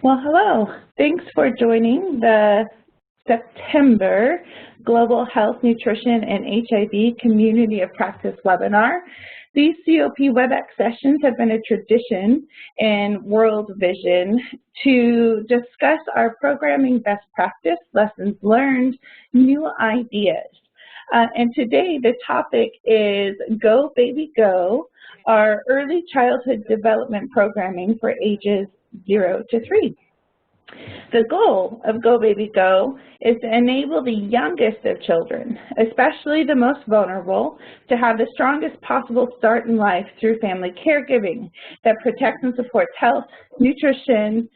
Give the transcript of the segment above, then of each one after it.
Well, hello. Thanks for joining the September Global Health, Nutrition, and HIV Community of Practice webinar. These COP WebEx sessions have been a tradition in World Vision to discuss our programming best practice, lessons learned, new ideas. And today the topic is Go Baby Go, our early childhood development programming for ages 0 to 3. The goal of Go Baby Go is to enable the youngest of children, especially the most vulnerable, to have the strongest possible start in life through family caregiving that protects and supports health, nutrition,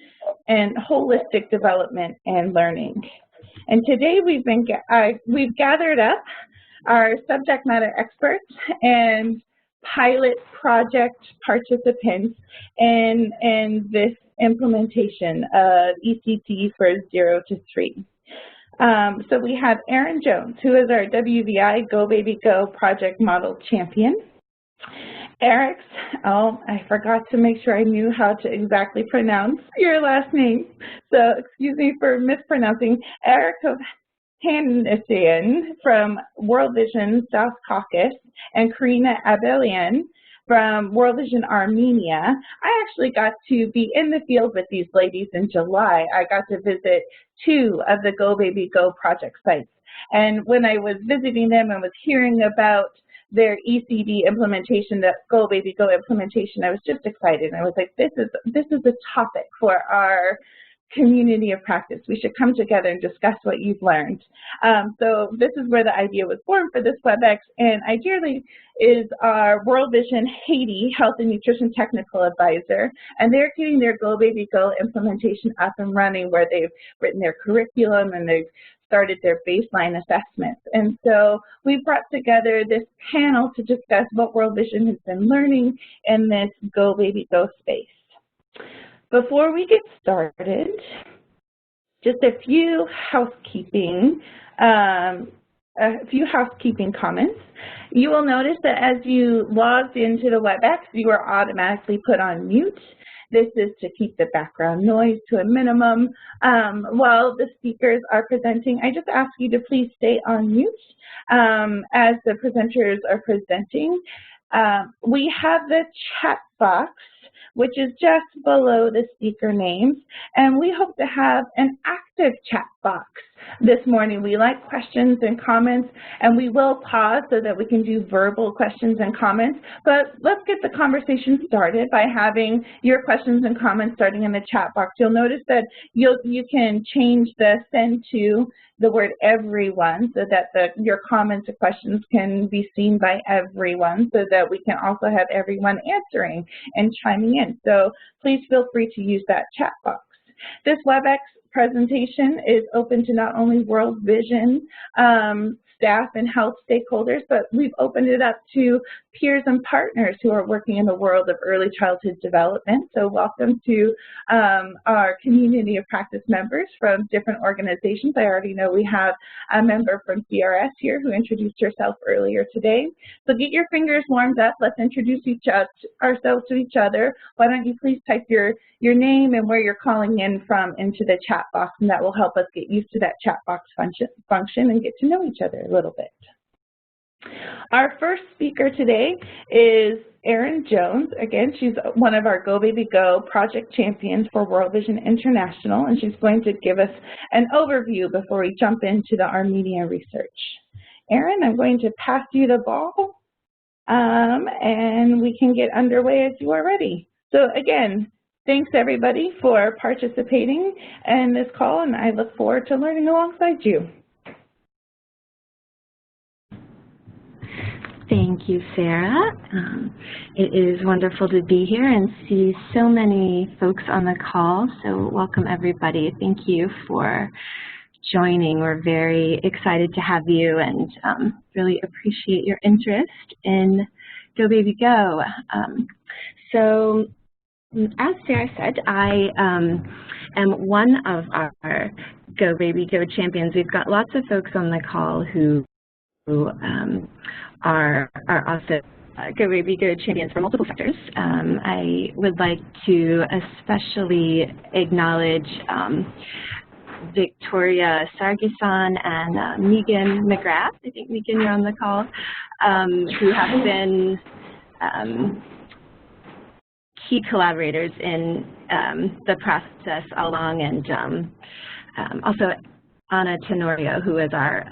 and holistic development and learning. And today we've gathered up our subject matter experts and pilot project participants in this implementation of ECD for 0 to 3. So we have Erin Jones, who is our WVI Go Baby Go project model champion. Eric's, I forgot to make sure I knew how to exactly pronounce your last name, so excuse me for mispronouncing. Eric Hanesian from World Vision South Caucasus and Karina Abelian from World Vision Armenia. I actually got to be in the field with these ladies in July. I got to visit 2 of the Go Baby Go project sites. And when I was visiting them and was hearing about their ECD implementation, the Go Baby Go implementation, I was just excited. I was like, this is a topic for our community of practice. We should come together and discuss what you've learned. So this is where the idea was born for this WebEx, and ideally is our World Vision Haiti Health and Nutrition Technical Advisor, and they're getting their Go Baby Go implementation up and running, where they've written their curriculum and they've started their baseline assessments. And so we brought together this panel to discuss what World Vision has been learning in this Go Baby Go space. Before we get started, just a few housekeeping comments. You will notice that as you logged into the WebEx, you are automatically put on mute. This is to keep the background noise to a minimum. While the speakers are presenting, I just ask you to please stay on mute as the presenters are presenting. We have the chat box, which is just below the speaker names, and we hope to have an active chat box this morning. We like questions and comments, and we will pause so that we can do verbal questions and comments, but let's get the conversation started by having your questions and comments starting in the chat box. You'll notice that you can change the send to the word everyone so that your comments or questions can be seen by everyone, so that we can also have everyone answering and chiming in. So please feel free to use that chat box. This WebEx presentation is open to not only World Vision staff and health stakeholders, but we've opened it up to peers and partners who are working in the world of early childhood development. So welcome to our community of practice members from different organizations. I already know we have a member from CRS here who introduced herself earlier today. So get your fingers warmed up. Let's introduce ourselves to each other. Why don't you please type your name and where you're calling in from into the chat box, and that will help us get used to that chat box function and get to know each other a little bit. Our first speaker today is Erin Jones. Again, she's one of our Go Baby Go project champions for World Vision International, and she's going to give us an overview before we jump into the Armenia research. Erin, I'm going to pass you the ball, and we can get underway as you are ready. So again, thanks everybody for participating in this call, and I look forward to learning alongside you. Thank you, Sarah. It is wonderful to be here and see so many folks on the call. So welcome everybody. Thank you for joining. We're very excited to have you and really appreciate your interest in Go Baby Go. So as Sarah said, I am one of our Go Baby Go champions. We've got lots of folks on the call who are also could be good champions for multiple sectors. I would like to especially acknowledge Victoria Sargison and Megan McGrath. I think, Megan, you're on the call, who have been key collaborators in the process all along, and also Anna Tenorio, who is our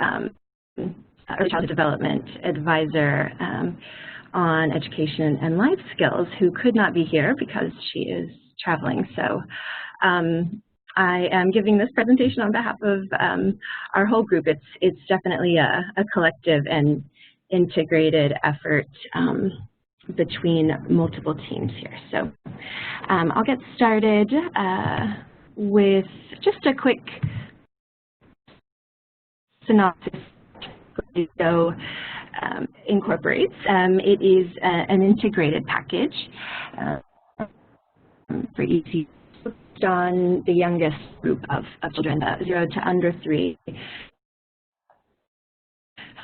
early childhood development advisor on education and life skills, who could not be here because she is traveling. So I am giving this presentation on behalf of our whole group. It's definitely a collective and integrated effort between multiple teams here. So I'll get started with just a quick synopsis. So incorporates. It is an integrated package for ECD on the youngest group of children, 0 to under 3,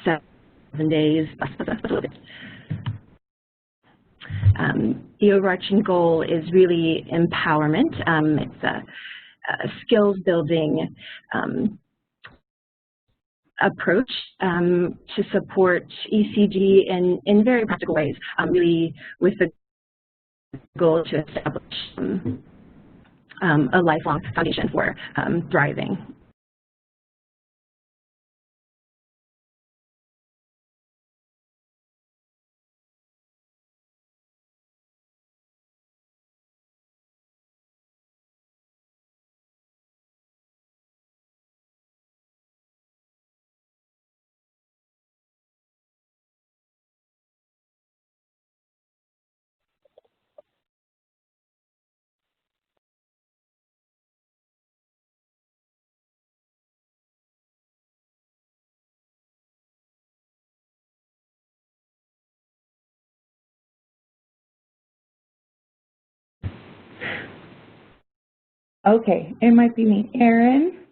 7 days. The overarching goal is really empowerment. It's a skills building approach to support ECD in very practical ways, really with the goal to establish a lifelong foundation for thriving. Okay, it might be me. Erin,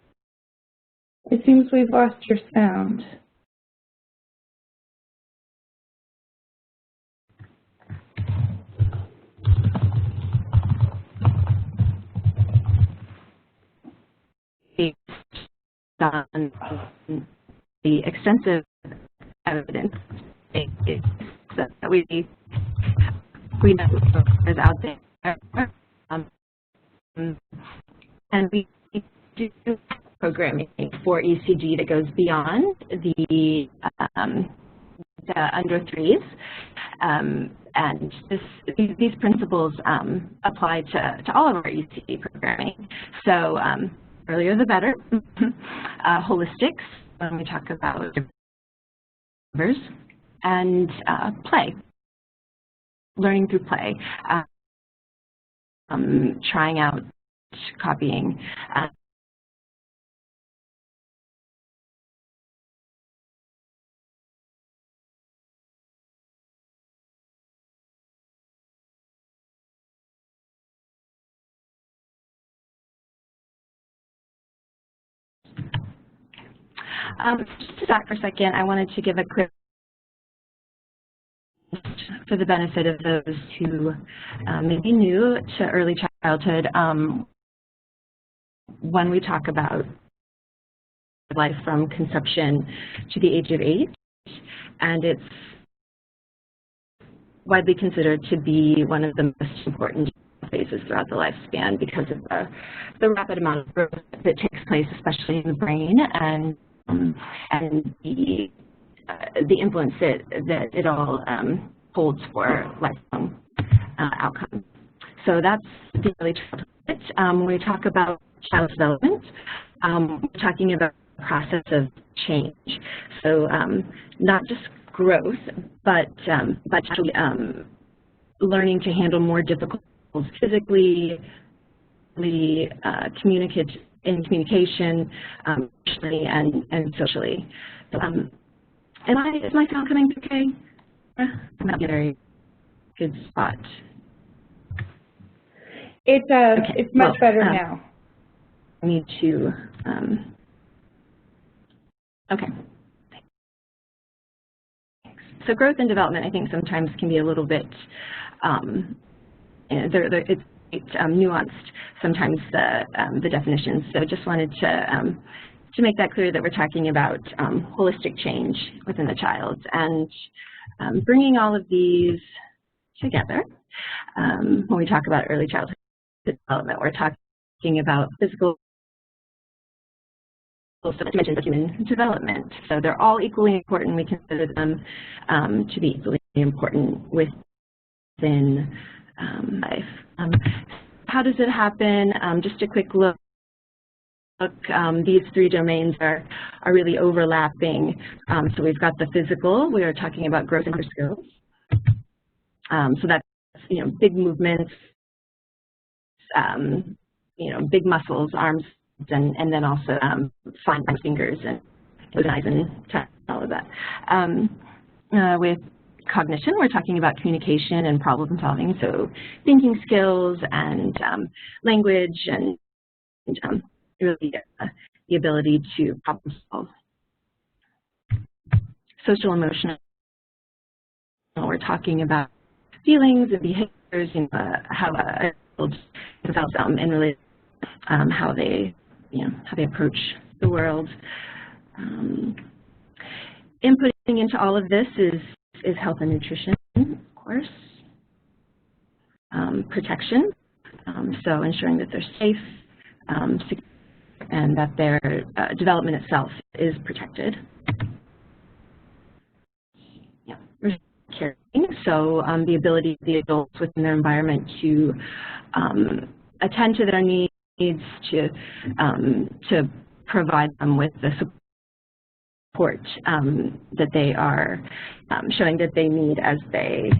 it seems we've lost your sound. Based on the extensive evidence that we know is out there, and we do programming for ECG that goes beyond the under 3s, and these principles apply to all of our ECD programming. So earlier the better. Holistics, when we talk about numbers, and play, learning through play, trying out, copying. Just to start for a second, I wanted to give a quick for the benefit of those who may be new to early childhood. When we talk about life from conception to the age of 8, and it's widely considered to be one of the most important phases throughout the lifespan because of the rapid amount of growth that takes place, especially in the brain, and the influence that it all holds for lifelong outcomes. So that's the early childhood. When we talk about child development, we're talking about the process of change. So not just growth, but actually learning to handle more difficult physically, communication, and socially. Is my sound coming okay? I'm not in a very good spot. It's much better now. I need to, okay. So growth and development, I think, sometimes can be a little bit it's nuanced sometimes, the definitions. So just wanted to make that clear that we're talking about holistic change within the child, and bringing all of these together. When we talk about early childhood development, we're talking about physical, dimensions of human development. So they're all equally important. We consider them to be equally important within life. How does it happen? Just a quick look. These three domains are really overlapping. So we've got the physical. We are talking about growth and motor skills. So that's big movements, big muscles, arms, and then also fine fingers and eyes and touch, all of that. With cognition, we're talking about communication and problem solving, so thinking skills and language and really the ability to problem solve. Social emotional, we're talking about feelings and behaviors, how a child develops and really how they approach the world. Inputting into all of this is health and nutrition, of course. Protection, so ensuring that they're safe, secure, and that their development itself is protected. Caring, so the ability of the adults within their environment to attend to their needs, to provide them with the support that they are showing that they need as they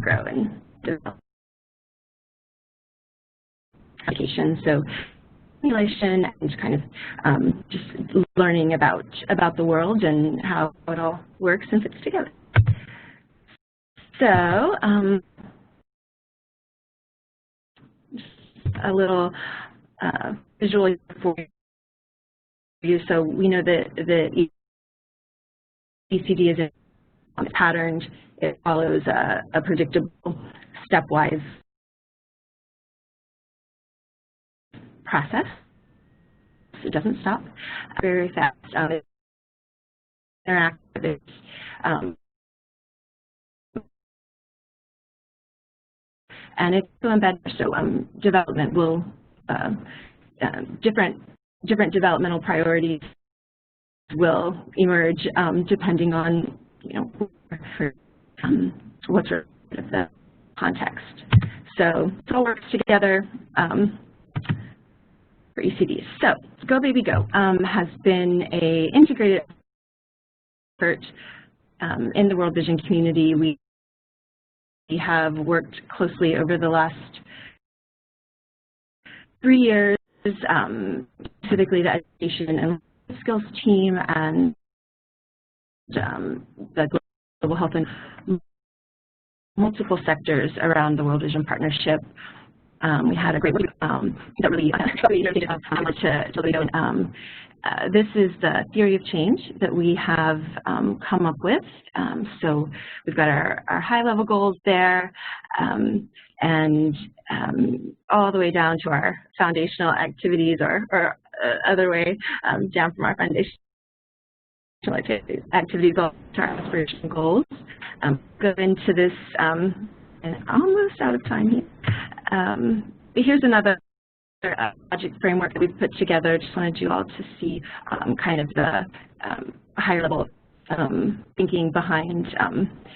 grow and develop. Education, so simulation and kind of just learning about the world and how it all works and fits together. So a little visual for you. So we know that the ECD is patterned. It follows a predictable, stepwise process. It doesn't stop very fast. It's interactive. It's and it's so embedded. So development will different developmental priorities will emerge depending on what's of the context. So it all works together for ECDs. So Go Baby Go has been an integrated effort in the World Vision community. We have worked closely over the last 3 years, specifically the education and skills team and the global health and multiple sectors around the World Vision Partnership. We had a great week that really this is the theory of change that we have come up with. So we've got our high-level goals there, and all the way down to our foundational activities, or other way down from our foundational activities all to our aspirational goals. Go into this, and almost out of time here. But here's another project framework that we've put together. Just wanted you all to see kind of the higher level thinking behind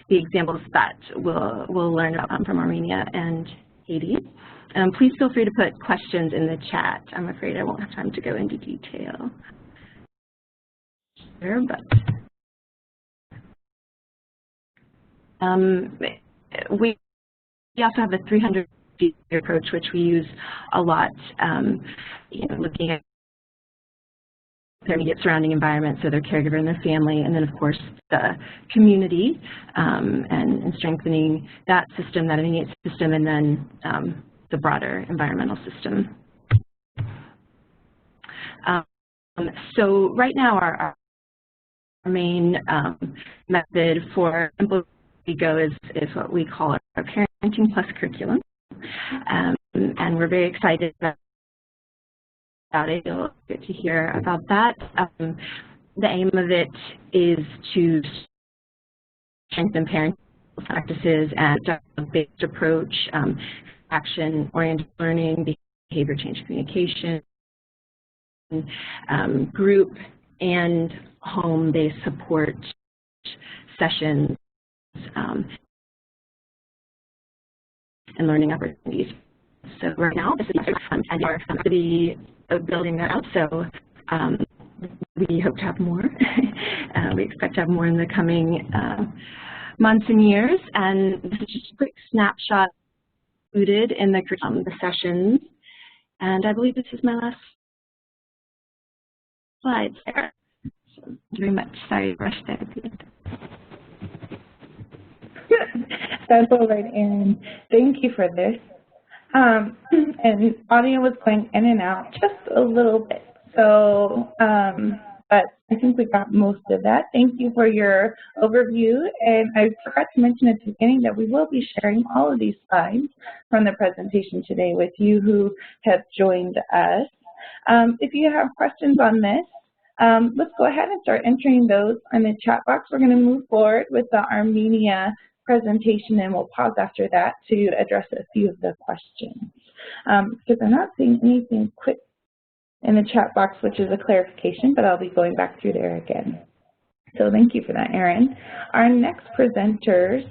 the examples that we'll learn about from Armenia and Haiti. Please feel free to put questions in the chat. I'm afraid I won't have time to go into detail here, but we also have a 300 approach, which we use a lot, looking at their immediate surrounding environment, so their caregiver and their family, and then of course the community, and strengthening that system, that immediate system, and then the broader environmental system. So right now our main method for Go is what we call our Parenting Plus curriculum. And we're very excited about it. You'll get to hear about that. The aim of it is to strengthen parenting practices and a based approach, action-oriented learning, behavior change communication, group and home-based support sessions, and learning opportunities. So right now, this is and we're to be building that out. So we hope to have more. We expect to have more in the coming months and years. And this is just a quick snapshot included in the sessions. And I believe this is my last slide. Sarah. So, thank you very much. Sorry to rush there. That's all right, Erin. Thank you for this. And audio was going in and out just a little bit. So, but I think we got most of that. Thank you for your overview. And I forgot to mention at the beginning that we will be sharing all of these slides from the presentation today with you who have joined us. If you have questions on this, let's go ahead and start entering those in the chat box. We're going to move forward with the Armenia presentation, and we'll pause after that to address a few of the questions. Because I'm not seeing anything quick in the chat box, which is a clarification, but I'll be going back through there again. So thank you for that, Erin. Our next presenters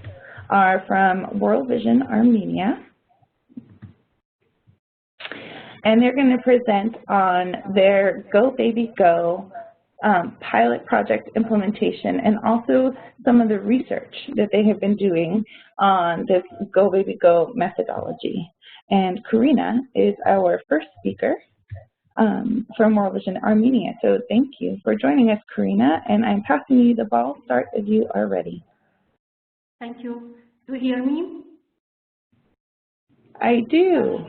are from World Vision Armenia. And they're going to present on their Go Baby Go pilot project implementation and also some of the research that they have been doing on this Go Baby Go methodology. And Karina is our first speaker from World Vision Armenia. So thank you for joining us, Karina, and I'm passing you the ball. Start if you are ready. Thank you. Do you hear me? I do.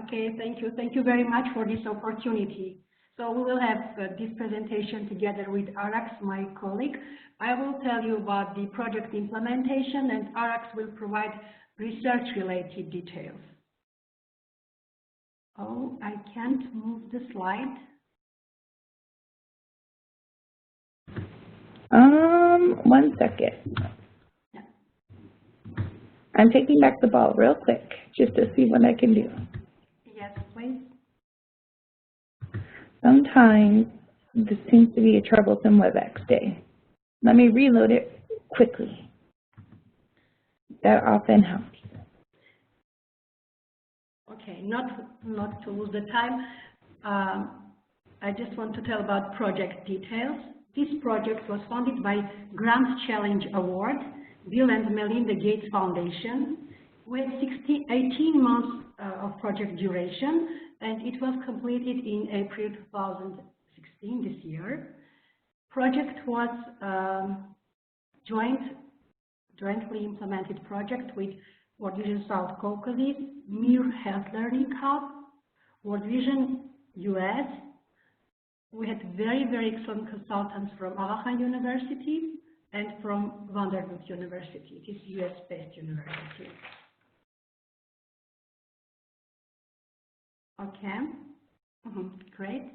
Okay, thank you. Thank you very much for this opportunity. So we will have this presentation together with Arax, my colleague. I will tell you about the project implementation, and Arax will provide research-related details. Oh, I can't move the slide. One second. Yeah. I'm taking back the ball real quick just to see what I can do. Yes, please. Sometimes this seems to be a troublesome WebEx day. Let me reload it quickly. That often helps. Okay, not to lose the time, I just want to tell about project details. This project was funded by Grand Challenge Award, Bill and Melinda Gates Foundation, with 18 months of project duration, and it was completed in April 2016, this year. Project was jointly implemented project with World Vision South Caucasus, Mir Health Learning Hub, World Vision US. We had very, very excellent consultants from Alahan University and from Vanderbilt University. It is US-based university. Okay, great.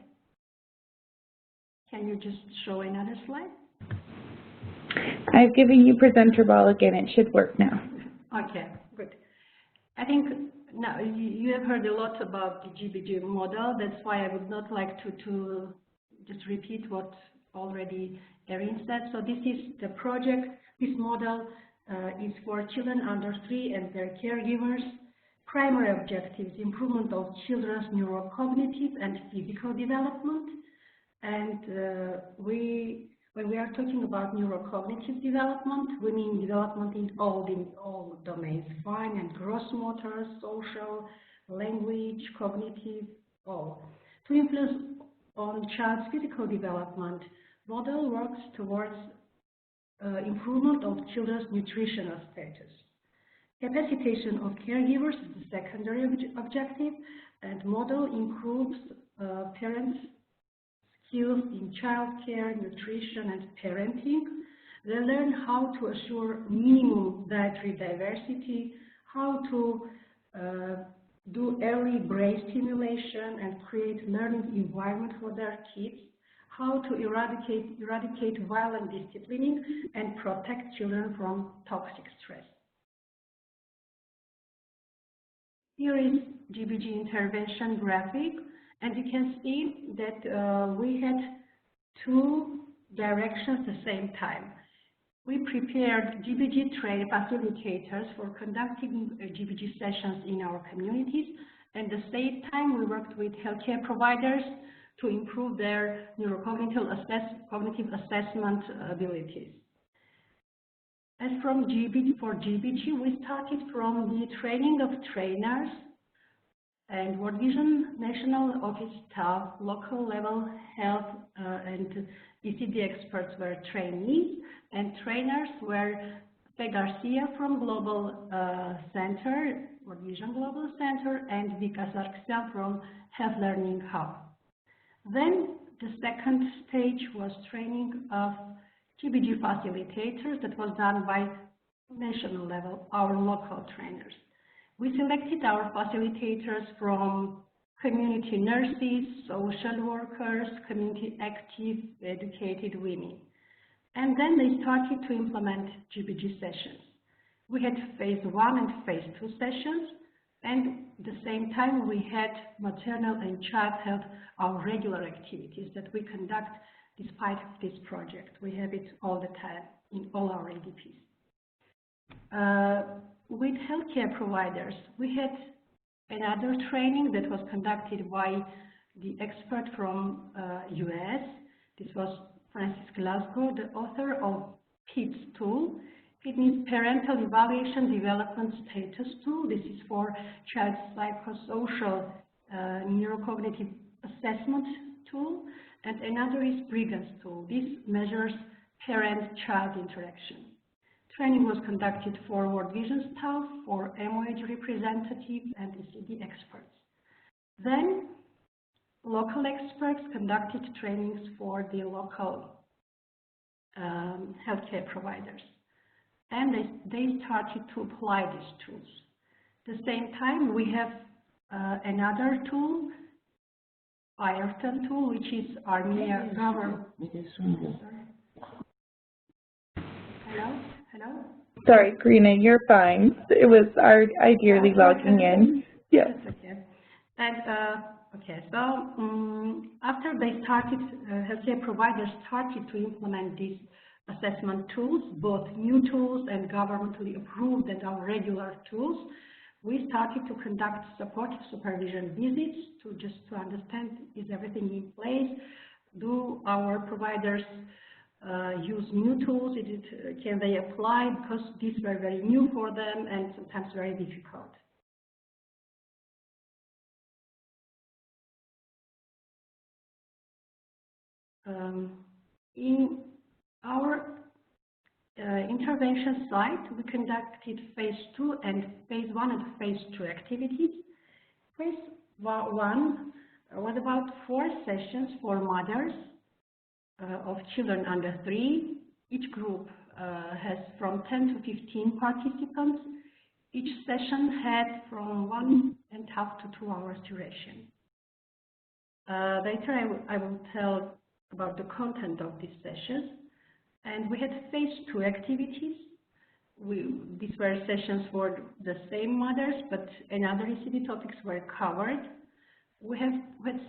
Can you just show another slide? I've given you presenter ball again. It should work now. Okay, good. I think now you have heard a lot about the GBG model. That's why I would not like to just repeat what already Erin said. So this is the project. This model is for children under 3 and their caregivers. Primary objectives: improvement of children's neurocognitive and physical development. And when we are talking about neurocognitive development, we mean development in all domains: fine and gross motor, social, language, cognitive, all. To influence on child's physical development, model works towards improvement of children's nutritional status. Capacitation of caregivers is the secondary objective, and model improves parents' skills in childcare, nutrition, and parenting. They learn how to assure minimum dietary diversity, how to do early brain stimulation and create learning environment for their kids, how to eradicate violent disciplining and protect children from toxic stress. Here is GBG intervention graphic, and you can see that we had two directions at the same time. We prepared GBG trained facilitators for conducting GBG sessions in our communities, and at the same time we worked with healthcare providers to improve their neurocognitive cognitive assessment abilities. As from for GBG, we started from the training of trainers and World Vision National Office staff, local level health and ECD experts were trainees, and trainers were Fe Garcia from Global Center, World Vision Global Center, and Vic Azarkisyan from Health Learning Hub. Then the second stage was training of GBG facilitators that was done by national level, our local trainers. We selected our facilitators from community nurses, social workers, community active, educated women. And then they started to implement GBG sessions. We had phase 1 and phase 2 sessions, and at the same time we had maternal and child health, our regular activities that we conduct despite this project. We have it all the time in all our ADPs. With healthcare providers, we had another training that was conducted by the expert from US. This was Francis Glasgow, the author of PEDS tool. It means Parental Evaluation Development Status Tool. This is for child psychosocial neurocognitive assessment tool. And another is Brigance tool. This measures parent-child interaction. Training was conducted for World Vision staff, for MOH representatives, and ECD experts. Then, local experts conducted trainings for the local healthcare providers. And they started to apply these tools. At the same time, we have another tool, Ayrton tool, which is Armenia government. Hello? Hello? Sorry, Karina, you're fine. It was our ideally logging in. Yes. That's okay. And okay, so after they started, healthcare providers started to implement these assessment tools, both new tools and governmentally approved and our regular tools, we started to conduct supportive supervision visits to understand, is everything in place? Do our providers use new tools? Can they apply? Because these were very new for them and sometimes very difficult. In our intervention site, we conducted phase 2 and phase 1 and phase 2 activities. Phase 1 was about 4 sessions for mothers of children under 3. Each group has from 10 to 15 participants. Each session had from 1.5 to 2 hours duration. Later I will tell about the content of these sessions. And we had phase 2 activities. These were sessions for the same mothers, but another ECD topics were covered. We had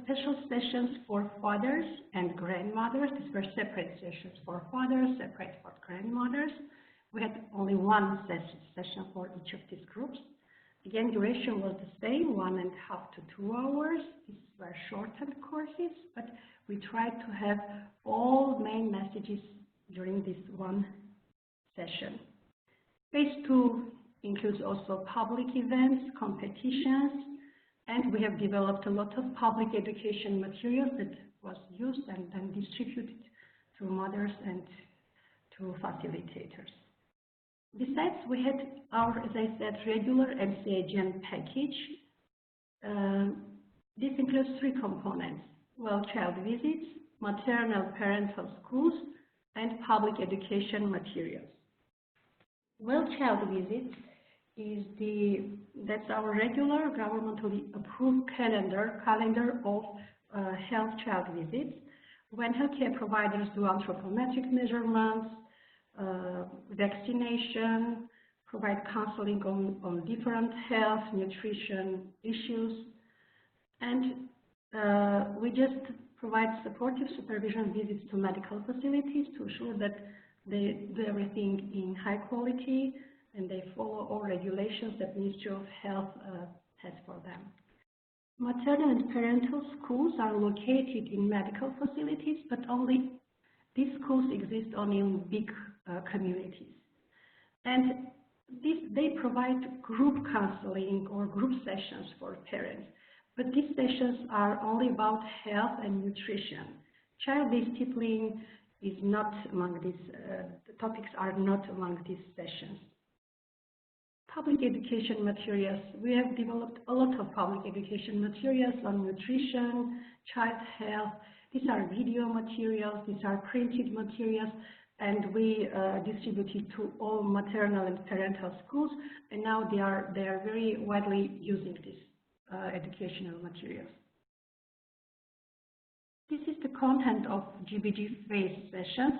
special sessions for fathers and grandmothers. These were separate sessions for fathers, separate for grandmothers. We had only one session for each of these groups. Again, duration was the same, 1.5 to 2 hours. These were shortened courses, but we tried to have all main messages during this one session. Phase 2 includes also public events, competitions, and we have developed a lot of public education materials that was used and then distributed to mothers and to facilitators. Besides, we had our, as I said, regular MCAGN package. This includes 3 components: well child visits, maternal parental schools, and public education materials. Well Child Visits that's our regular governmentally approved calendar of health child visits, when healthcare providers do anthropometric measurements, vaccination, provide counseling on different health, nutrition issues, and we just provide supportive supervision visits to medical facilities to ensure that they do everything in high quality and they follow all regulations that Ministry of Health has for them. Maternal and parental schools are located in medical facilities, but these schools exist only in big communities. And they provide group counseling or group sessions for parents. But these sessions are only about health and nutrition. Child discipline is not among these, the topics are not among these sessions. Public education materials. We have developed a lot of public education materials on nutrition, child health. These are video materials, these are printed materials, and we distribute it to all maternal and parental schools, and now they are very widely using these educational materials. This is the content of GBG phase sessions.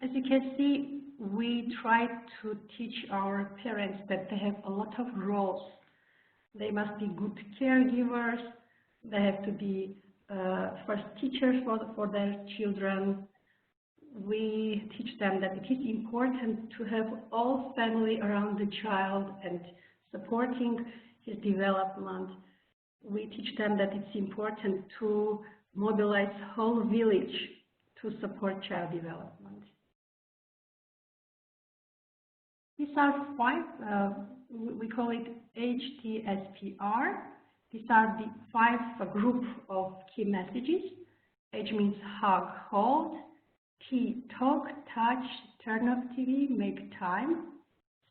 As you can see, we try to teach our parents that they have a lot of roles. They must be good caregivers, they have to be first teachers for their children. We teach them that it is important to have all family around the child and supporting his development. We teach them that it's important to mobilize whole village to support child development. These are 5, we call it HTSPR. These are the 5 group of key messages. H means hug, hold. T, talk, touch, turn off TV, make time.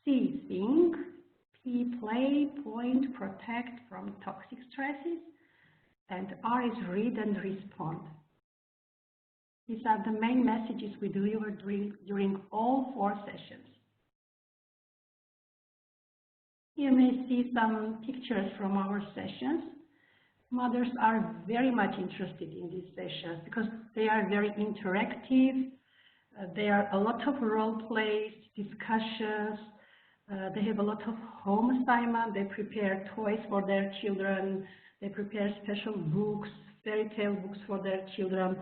C, think. P, play, point, protect from toxic stresses. And R is read and respond. These are the main messages we deliver during all 4 sessions. You may see some pictures from our sessions. Mothers are very much interested in these sessions because they are very interactive. There are a lot of role plays, discussions. They have a lot of home assignment. They prepare toys for their children. They prepare special books, fairy tale books for their children,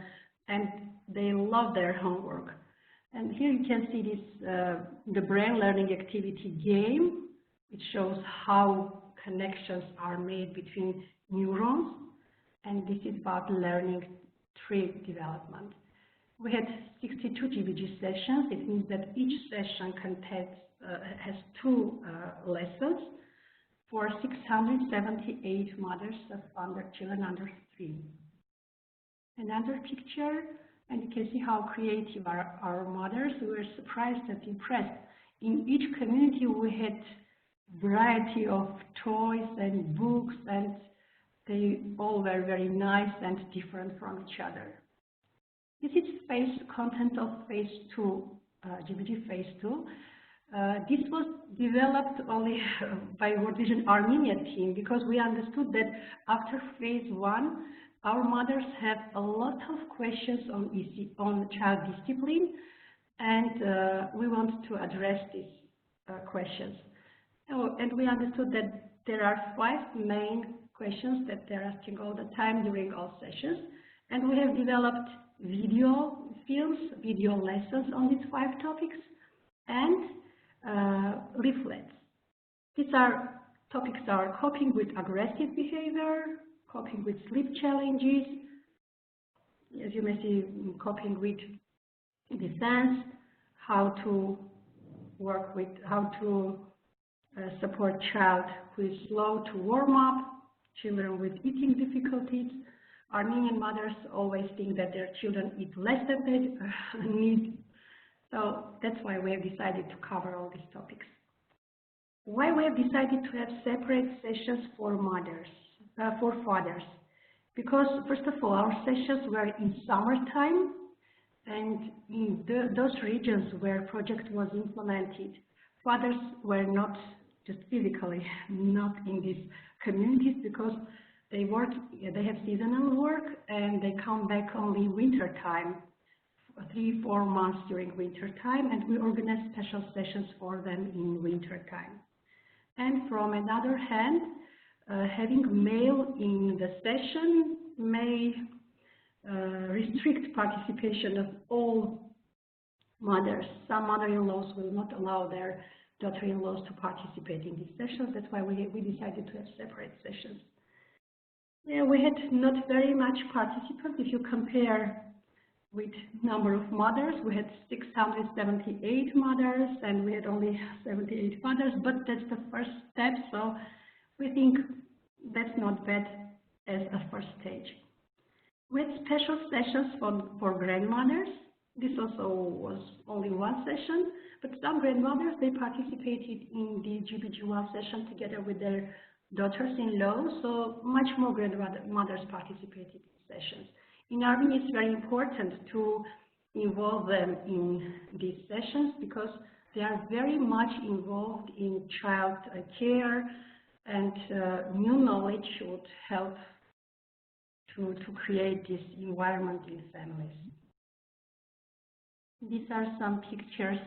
and they love their homework. And here you can see this, the brain learning activity game. It shows how connections are made between neurons, and this is about learning tree development. We had 62 GBG sessions. It means that each session has 2 lessons for 678 mothers of children under 3. Another picture, and you can see how creative are our mothers. We were surprised and impressed. In each community we had variety of toys and books, and they all were very nice and different from each other. This is content of phase 2, GBG phase 2. This was developed only by World Vision Armenia team because we understood that after phase 1, our mothers have a lot of questions on child discipline, and we want to address these questions. And we understood that there are 5 main questions that they're asking all the time during all sessions, and we have developed video films, video lessons on these 5 topics, and leaflets. These topics are coping with aggressive behavior, coping with sleep challenges, as you may see, coping with defense, how to work with, how to support child who is slow to warm up, children with eating difficulties. Armenian mothers always think that their children eat less than they need. So that's why we have decided to cover all these topics. Why we have decided to have separate sessions for mothers, for fathers. Because, first of all, our sessions were in summertime, and in those regions where project was implemented, fathers were not just physically not in these communities because they have seasonal work and they come back only winter time, 3-4 months during winter time, and we organize special sessions for them in winter time. And from another hand, having male in the session may restrict participation of all mothers. Some mother-in-laws will not allow their daughter-in-laws to participate in these sessions. That's why we decided to have separate sessions. Yeah, we had not very much participants. If you compare with number of mothers, we had 678 mothers and we had only 78 fathers, but that's the first step, so we think that's not bad as a first stage. We had special sessions for grandmothers. This also was only one session, but some grandmothers, they participated in the GBG1 session together with their daughters-in-law, so much more grandmothers participated in sessions. In Armenia, it's very important to involve them in these sessions because they are very much involved in child care, and new knowledge would help to create this environment in families. These are some pictures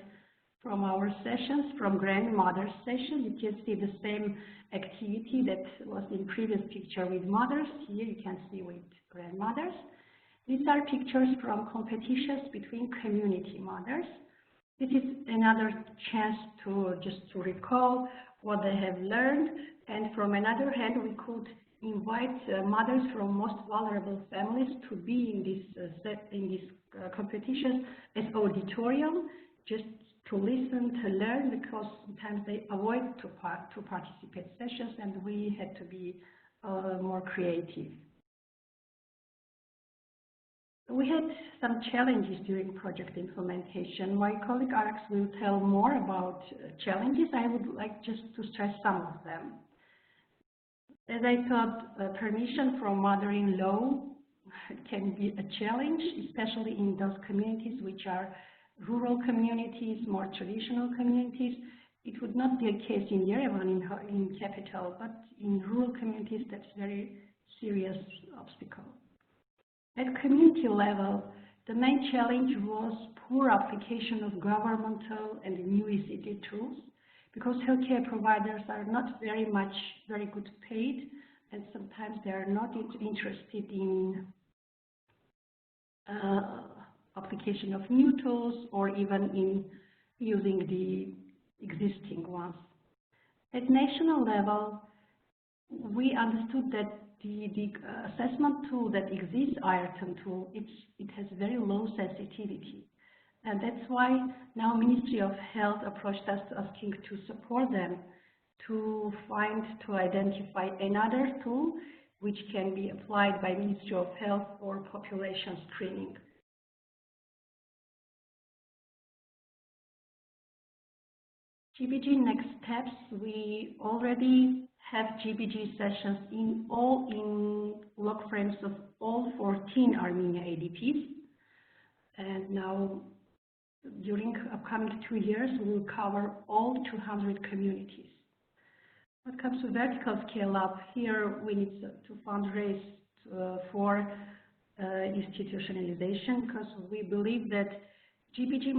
from our sessions, from grandmother's session. You can see the same activity that was in previous picture with mothers. Here you can see with grandmothers. These are pictures from competitions between community mothers. This is another chance to recall what they have learned, and from another hand, we could invite mothers from most vulnerable families to be in these competitions as auditorium, just to listen, to learn, because sometimes they avoid to participate sessions, and we had to be more creative. We had some challenges during project implementation. My colleague Alex will tell more about challenges. I would like just to stress some of them. As I thought, permission from mother-in-law can be a challenge, especially in those communities which are rural communities, more traditional communities. It would not be a case in Yerevan, in capital, but in rural communities, that's a very serious obstacle. At community level, the main challenge was poor application of governmental and new ECD tools, because healthcare providers are not very good paid, and sometimes they are not interested in application of new tools or even in using the existing ones. At national level, we understood that the assessment tool that exists, IRTON tool, it has very low sensitivity. And that's why now Ministry of Health approached us asking to support them to identify another tool which can be applied by Ministry of Health for population screening. GBG next steps, we already have GBG sessions in log frames of all 14 Armenia ADPs. And now, during upcoming 2 years, we will cover all 200 communities. When it comes to vertical scale-up, here we need to fundraise for institutionalization, because we believe that GBG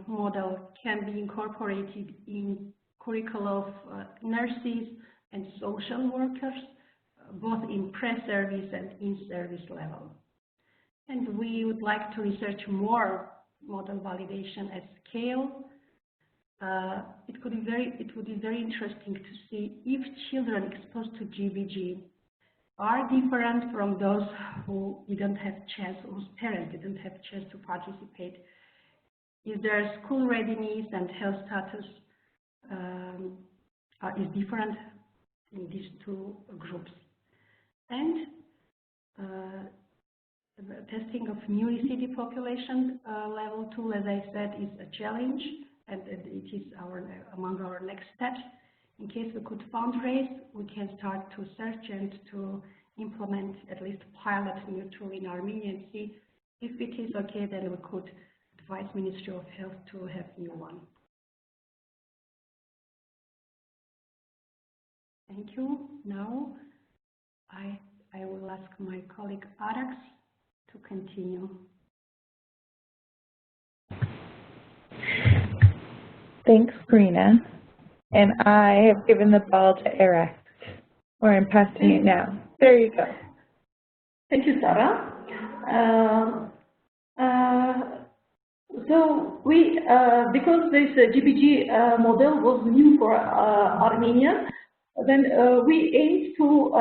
model can be incorporated in curricula of nurses and social workers, both in pre-service and in-service level. And we would like to research more model validation at scale. It would be very interesting to see if children exposed to GBG are different from those who didn't have chance, whose parents didn't have chance to participate. Is their school readiness and health status is different in these two groups? And the testing of new ECD population level 2, as I said, is a challenge, and it is among our next steps. In case we could fundraise, we can start to search and to implement at least pilot new tool in Armenia and see if it is okay, then we could advise Ministry of Health to have new one. Thank you. Now I will ask my colleague Arax to continue. Thanks, Karina. And I have given the ball to Arax, or I'm passing it now. There you go. Thank you, Sarah. So we, because this GBG model was new for Armenia, then we aimed to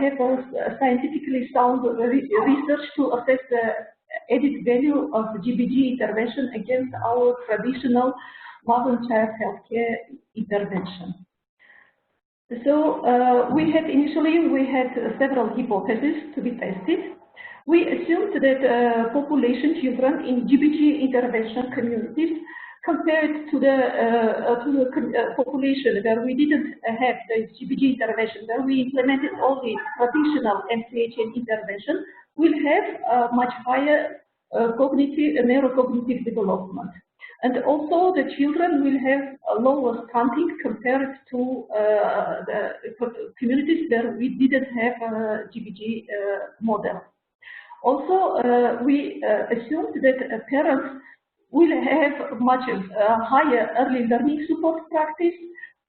have a scientifically sound research to assess the added value of GBG intervention against our traditional mother-child healthcare intervention. So initially we had several hypotheses to be tested. We assumed that population children in GBG intervention communities compared to the population where we didn't have the GBG intervention, where we implemented all the traditional MCHN intervention, will have a much higher neurocognitive development. And also the children will have a lower stunting compared to the communities where we didn't have a GBG model. Also, we assumed that parents will have much higher early learning support practice,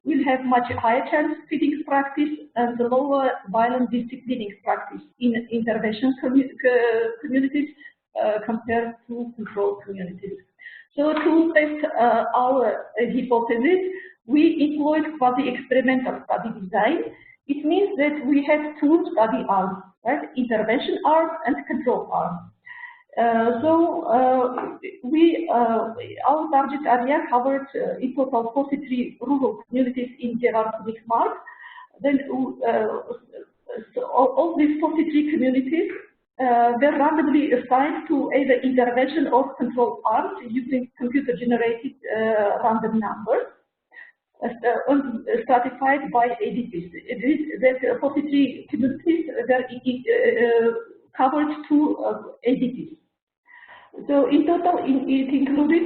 will have much higher child feeding practice, and lower violent disciplining practice in intervention communities compared to control communities. So to test our hypothesis, we employed quasi-experimental study design. It means that we had two study arms, right? Intervention arm and control arm. Our target area covered in total 43 rural communities in Mark. Then all these 43 communities were randomly assigned to either intervention or control arms using computer-generated random numbers stratified by ADPs. That 43 communities were covered two ADPs. So in total, it included,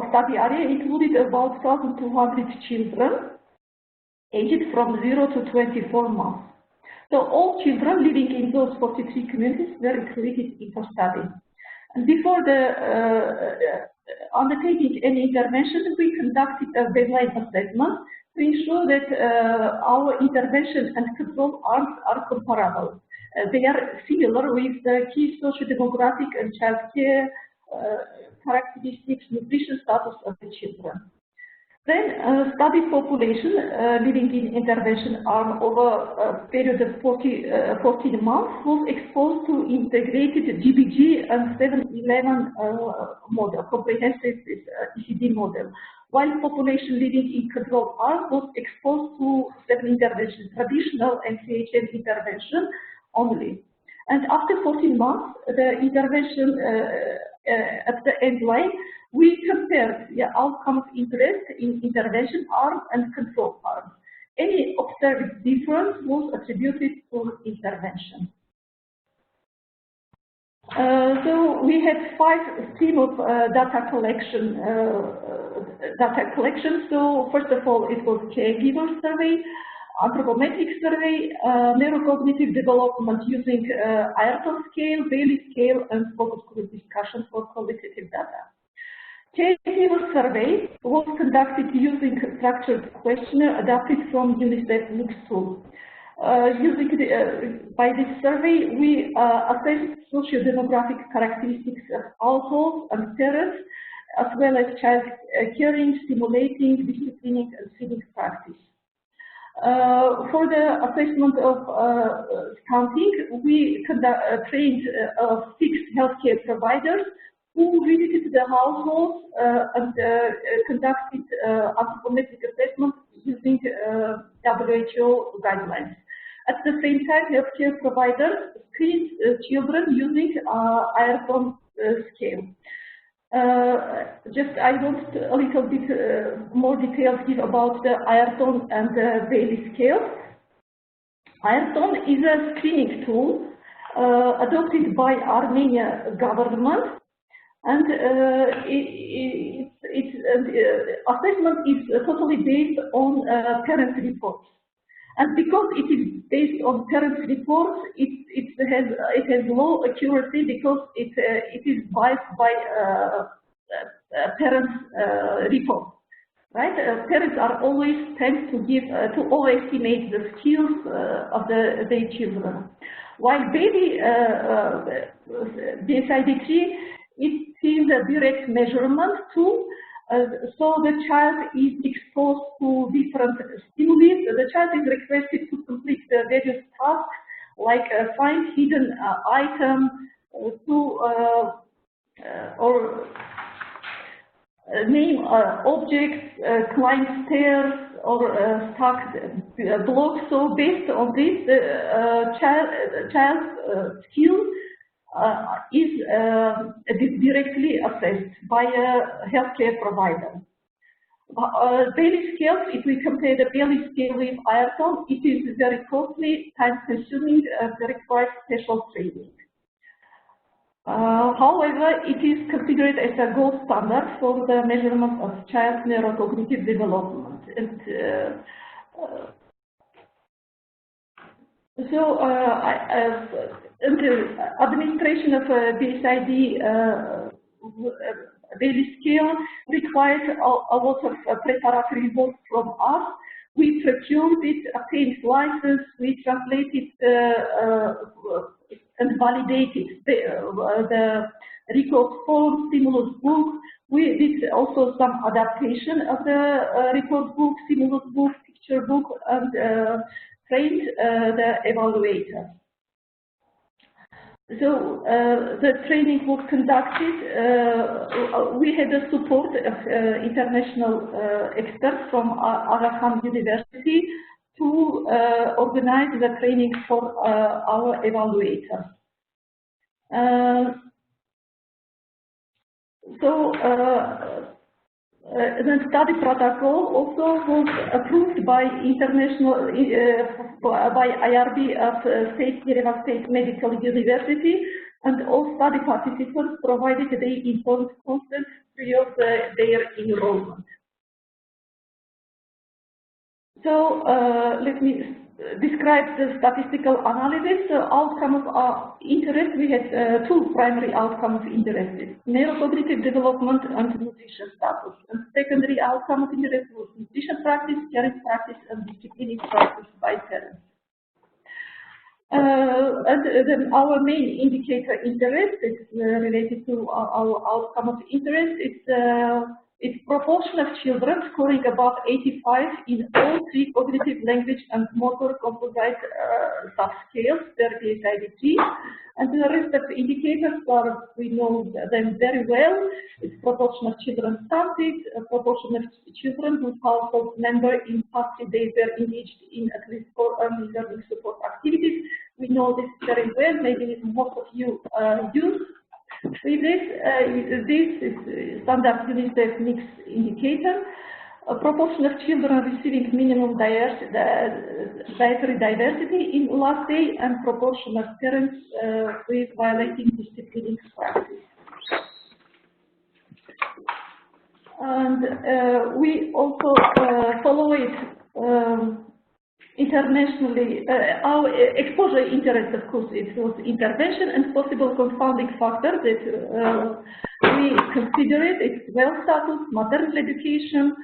study area included about 1,200 children aged from 0 to 24 months. So all children living in those 43 communities were included in the study. And before undertaking any intervention, we conducted a baseline assessment to ensure that our intervention and control arms are comparable. They are similar with the key socio-demographic and child care characteristics, nutrition status of the children. Then studied population living in intervention arm over a period of 14 months was exposed to integrated GBG and 7-11 model, comprehensive ECD model, while population living in control arm was exposed to 7 intervention, traditional MCHN intervention only. And after 14 months, the intervention at the end line, we compared the outcome of interest in intervention arm and control arm. Any observed difference was attributed to intervention. So we had 5 streams of data collection. So first of all, it was caregiver survey, anthropometric survey, neurocognitive development using Ayrton scale, Bailey scale, and focus group discussion for qualitative data. Caregiver survey was conducted using a structured questionnaire adapted from UNICEF Lux tool. By this survey, we assessed socio-demographic characteristics of households and parents, as well as child caring, stimulating, disciplining, and feeding practice. For the assessment of stunting, we trained 6 healthcare providers who visited the households and conducted anthropometric assessment using WHO guidelines. At the same time, healthcare providers screened children using Ayrton scale. I want a little bit more details here about the Ayrton and the Bailey scale. Ayrton is a screening tool adopted by Armenia government, and its assessment is totally based on parent reports. And because it is based on parent reports, it has low accuracy because it is biased by parents' reports. Right? Parents are always tend to give to overestimate the skills of their children. While baby BSID-3, it is a direct measurement tool, so the child is exposed to different stimuli. The child is requested to complete the various tasks like find hidden item, or name objects, climb stairs, or stack blocks. So based on this, the child's skill is directly assessed by a healthcare provider. Bailey scales, if we compare the Bailey scale with Ayrton, it is very costly, time-consuming, requires special training. However, it is considered as a gold standard for the measurement of child's neurocognitive development. And the administration of BSID Bailey scale requires a lot of preparatory work from us. We procured it, obtained license, we translated and validated the record form, stimulus book. We did also some adaptation of the record book, stimulus book, picture book, and trained the evaluator. So the training was conducted. We had the support of international experts from Aga Khan University to organize the training for our evaluators. The study protocol also was approved by international by IRB of Yerevan State Medical University, and all study participants provided their informed consent prior to their enrollment. So let me describe the statistical analysis. The outcome of interest, we had two primary outcomes of interest: neurocognitive development and nutrition status. And secondary outcome of interest was nutrition practice, caring practice, and disciplining practice by parents. And then our main indicator interest is related to our outcome of interest. It's proportion of children scoring above 85 in all three cognitive, language, and motor composite subscales, their BSID-3. And the rest of the indicators are, we know them very well. It's proportion of children started, proportion of children whose household member in past 3 days were engaged in at least 4 early learning support activities. We know this very well. Maybe most of you use. With this, this is standard UNICEF mixed indicator. A proportion of children receiving minimum dietary diversity in last day, and proportion of parents with violating disciplining practice. And we also follow it internationally. Our exposure interest, of course, it was intervention and possible confounding factors that we consider it. It's wealth status, maternal education,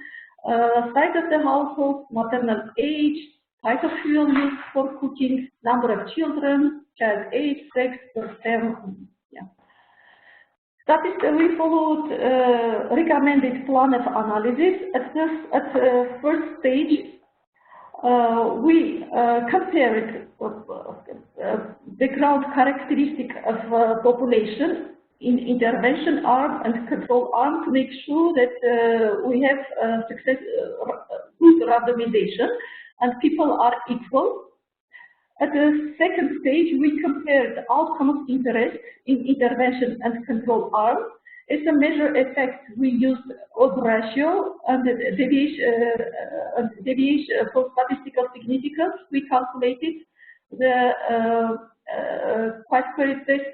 size of the household, maternal age, type of fuel used for cooking, number of children, child age, sex, term. Yeah. We followed recommended plan of analysis. At first stage, we compared background characteristic of population in intervention arm and control arm to make sure that we have good randomization and people are equal. At the second stage, we compared outcome of interest in intervention and control arm. As a measure effect, we used odds ratio and deviation for statistical significance. We calculated the quiet query test,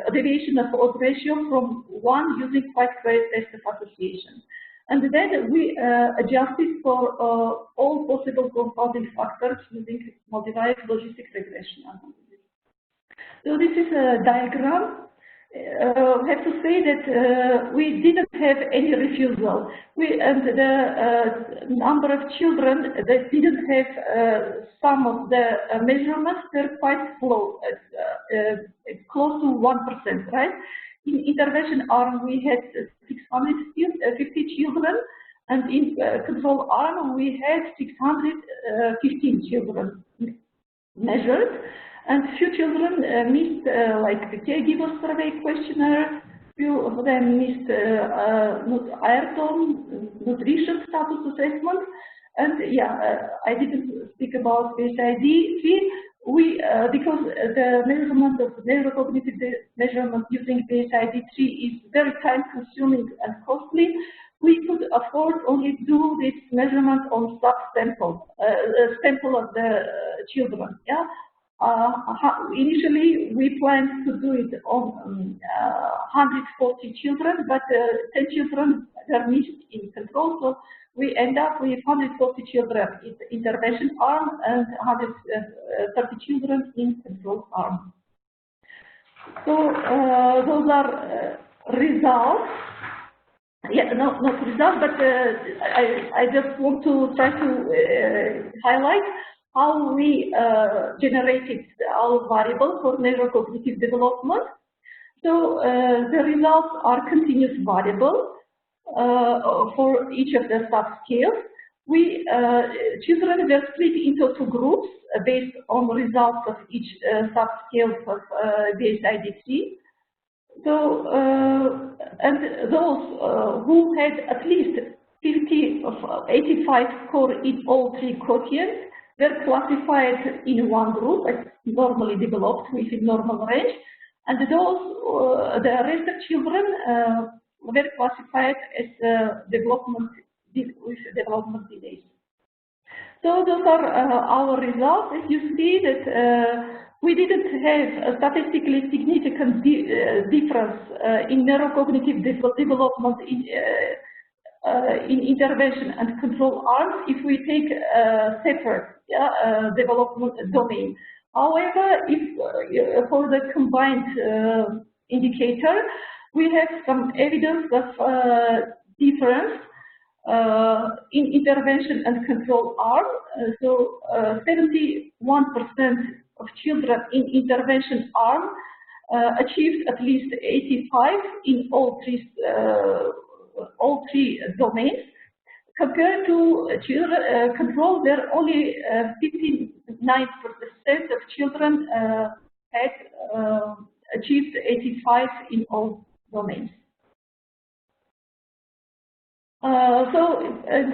the deviation of odds ratio from 1 using quiet query test of association. And then we adjusted for all possible confounding factors using modified logistic regression analysis. So this is a diagram. I have to say that we didn't have any refusal. And the number of children that didn't have some of the measurements were quite low, close to 1%, right? In intervention arm, we had 650 children, and in control arm, we had 615 children measured. And few children missed like the caregiver survey questionnaire, few of them missed Ayrton nutrition status assessment, and yeah, I didn't speak about BSID. Because the measurement of neurocognitive measurement using BSID-3 is very time-consuming and costly, we could afford only do this measurement on sub-sample, sample of the children. Yeah. Initially, we planned to do it on 140 children, but 10 children were missed in control, so we end up with 140 children in the intervention arm and 130 children in control arm. So those are results. Yeah, not results, but I just want to try to highlight how we generated our variable for neurocognitive development. So the results are continuous variable for each of the subscales. Children were split into 2 groups based on results of each subscale of BSID-3. So, and those who had at least 50 of 85 score in all 3 quotients were classified in one group as normally developed within normal range, and those, the rest of children were classified as development delays. So those are our results. As you see that we didn't have a statistically significant difference in neurocognitive development in intervention and control arms if we take separate development domain. However, if for the combined indicator, we have some evidence of difference in intervention and control arm. So 71% of children in intervention arm achieved at least 85 in all three domains, compared to children control, where only 59% of children had achieved 85 in all domains. So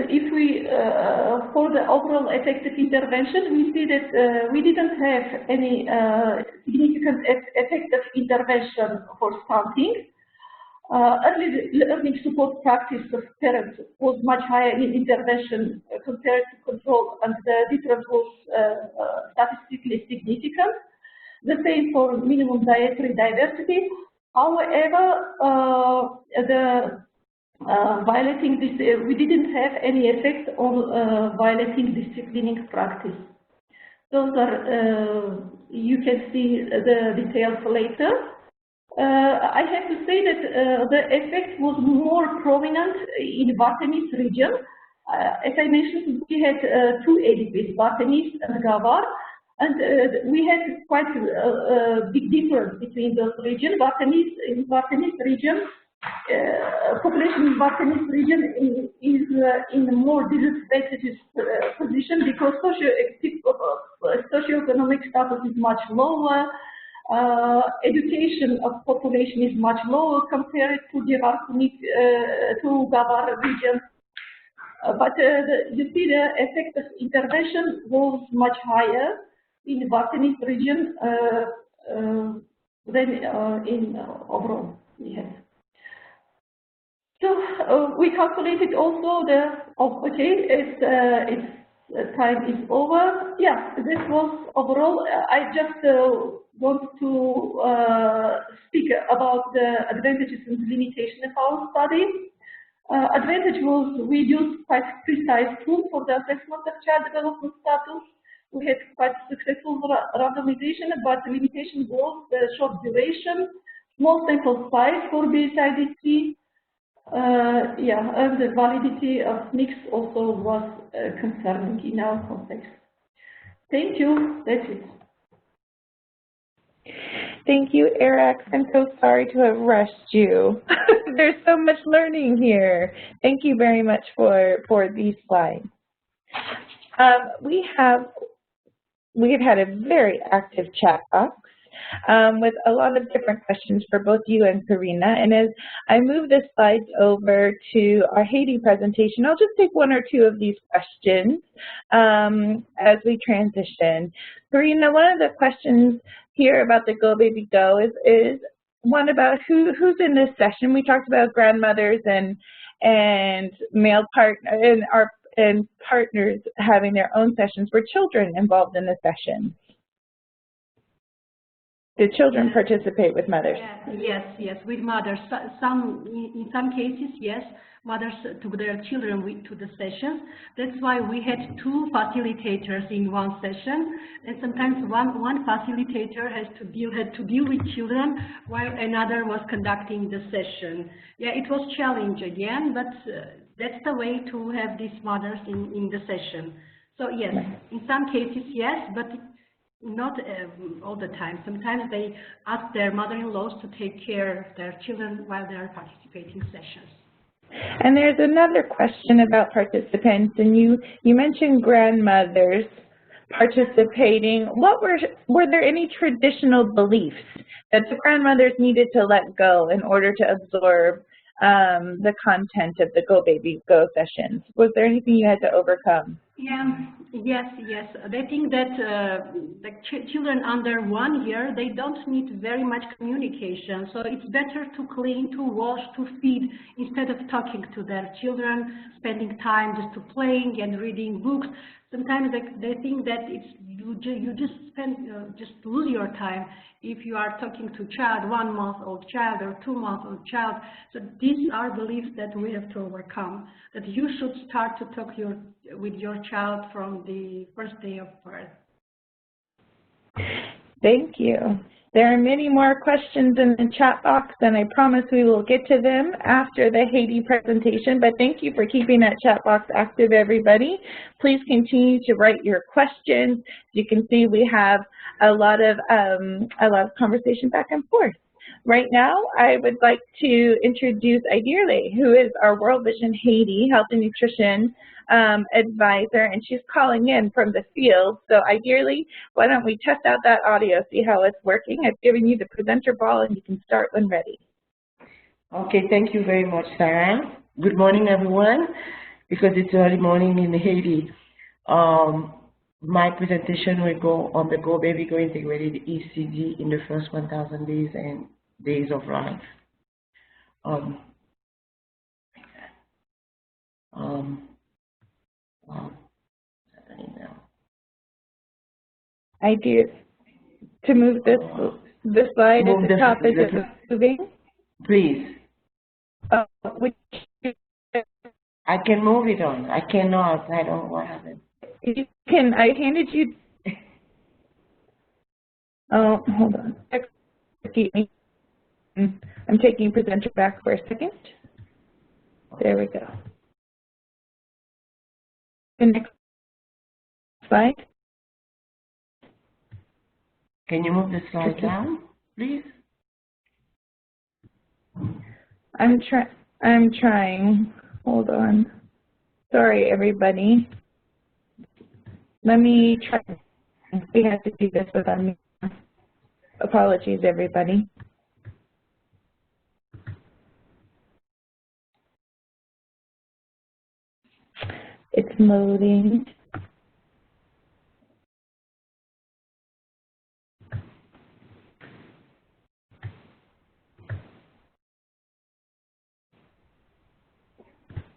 if we, for the overall effective intervention, we see that we didn't have any significant effective intervention for stunting. Early learning support practice of parents was much higher in intervention compared to control, and the difference was statistically significant. The same for minimum dietary diversity. However, violating this, we didn't have any effect on violating disciplining practice. Those are, you can see the details later. I have to say that the effect was more prominent in Vartanis region. As I mentioned, we had 2 ADPs, Vartanis and Gavar, and we had quite a big difference between those regions. In Vartanis region, population in Vartanis region is in a more disadvantaged position because socioeconomic status is much lower. Education of population is much lower compared to the Gavar region. But you see the effect of intervention was much higher in Vartanis region than in overall we had. So we calculated also the, it's time is over. Yeah, this was overall. I just want to speak about the advantages and limitations of our study. Advantage was we used quite precise tool for the assessment of child development status. We had quite successful randomization, but the limitation was the short duration, small sample size for BSIDC. Yeah, and the validity of mix also was concerning in our context. Thank you. That's it. Thank you, Eric. I'm so sorry to have rushed you. There's so much learning here. Thank you very much for these slides. We have had a very active chat box with a lot of different questions for both you and Karina. And as I move the slides over to our Haiti presentation, I'll just take one or two of these questions as we transition. Karina, one of the questions here about the Go Baby Go is one about who's in this session. We talked about grandmothers and male partner and partners having their own sessions. Were children involved in the session? Did children participate with mothers? Yes, with mothers. In some cases, yes, mothers took their children to the sessions. That's why we had two facilitators in one session, and sometimes one facilitator had to deal with children while another was conducting the session. Yeah, it was challenge again, but that's the way to have these mothers in the session. So yes, in some cases, yes, but not all the time. Sometimes they ask their mother-in-laws to take care of their children while they are participating in sessions. And there's another question about participants, and you mentioned grandmothers participating. Were there any traditional beliefs that the grandmothers needed to let go in order to absorb the content of the Go Baby Go sessions? Was there anything you had to overcome? Yeah, yes. They think that the children under 1 year, they don't need very much communication. So it's better to clean, to wash, to feed, instead of talking to their children, spending time just to playing and reading books. Sometimes they think that you just lose your time if you are talking to child, 1 month-old child or 2 month-old child. So these are beliefs that we have to overcome, that you should start to talk with your child from the first day of birth. Thank you. There are many more questions in the chat box, and I promise we will get to them after the Haiti presentation, but thank you for keeping that chat box active, everybody. Please continue to write your questions. As you can see, we have a lot of conversation back and forth. Right now, I would like to introduce Idirle, who is our World Vision Haiti Health and Nutrition advisor, and she's calling in from the field. So Idirle, why don't we test out that audio, see how it's working. I've given you the presenter ball, and you can start when ready. Okay, thank you very much, Sarah. Good morning, everyone, because it's early morning in Haiti. My presentation will go on the Go Baby Go integrated ECD in the first 1,000 days and days of life. I do. To move this slide at the top, is it moving? Please. I can move it on. I cannot. I don't know what happened. You can. I handed you. Oh, hold on. Excuse me. I'm taking presenter back for a second. There we go. The next slide. Can you move the slide down, please? I'm trying. Hold on. Sorry, everybody. Let me try. We have to do this without me. Apologies, everybody. It's loading.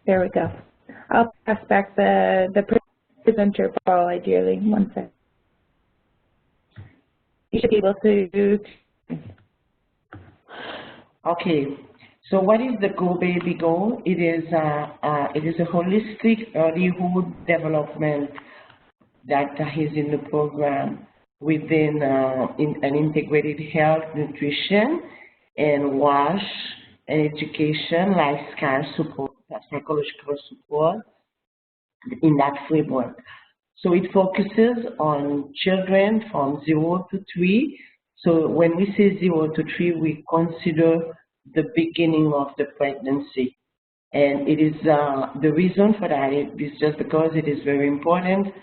There we go. I'll pass back the presenter ball ideally. One sec. You should be able to. Okay. So what is the Go Baby Go? It is a holistic earlyhood development that is in the program within in an integrated health, nutrition, and WASH, and education, lifestyle support, psychological support in that framework. So it focuses on children from 0 to 3. So when we say 0 to 3, we consider the beginning of the pregnancy. And it is the reason for that is just because it is very important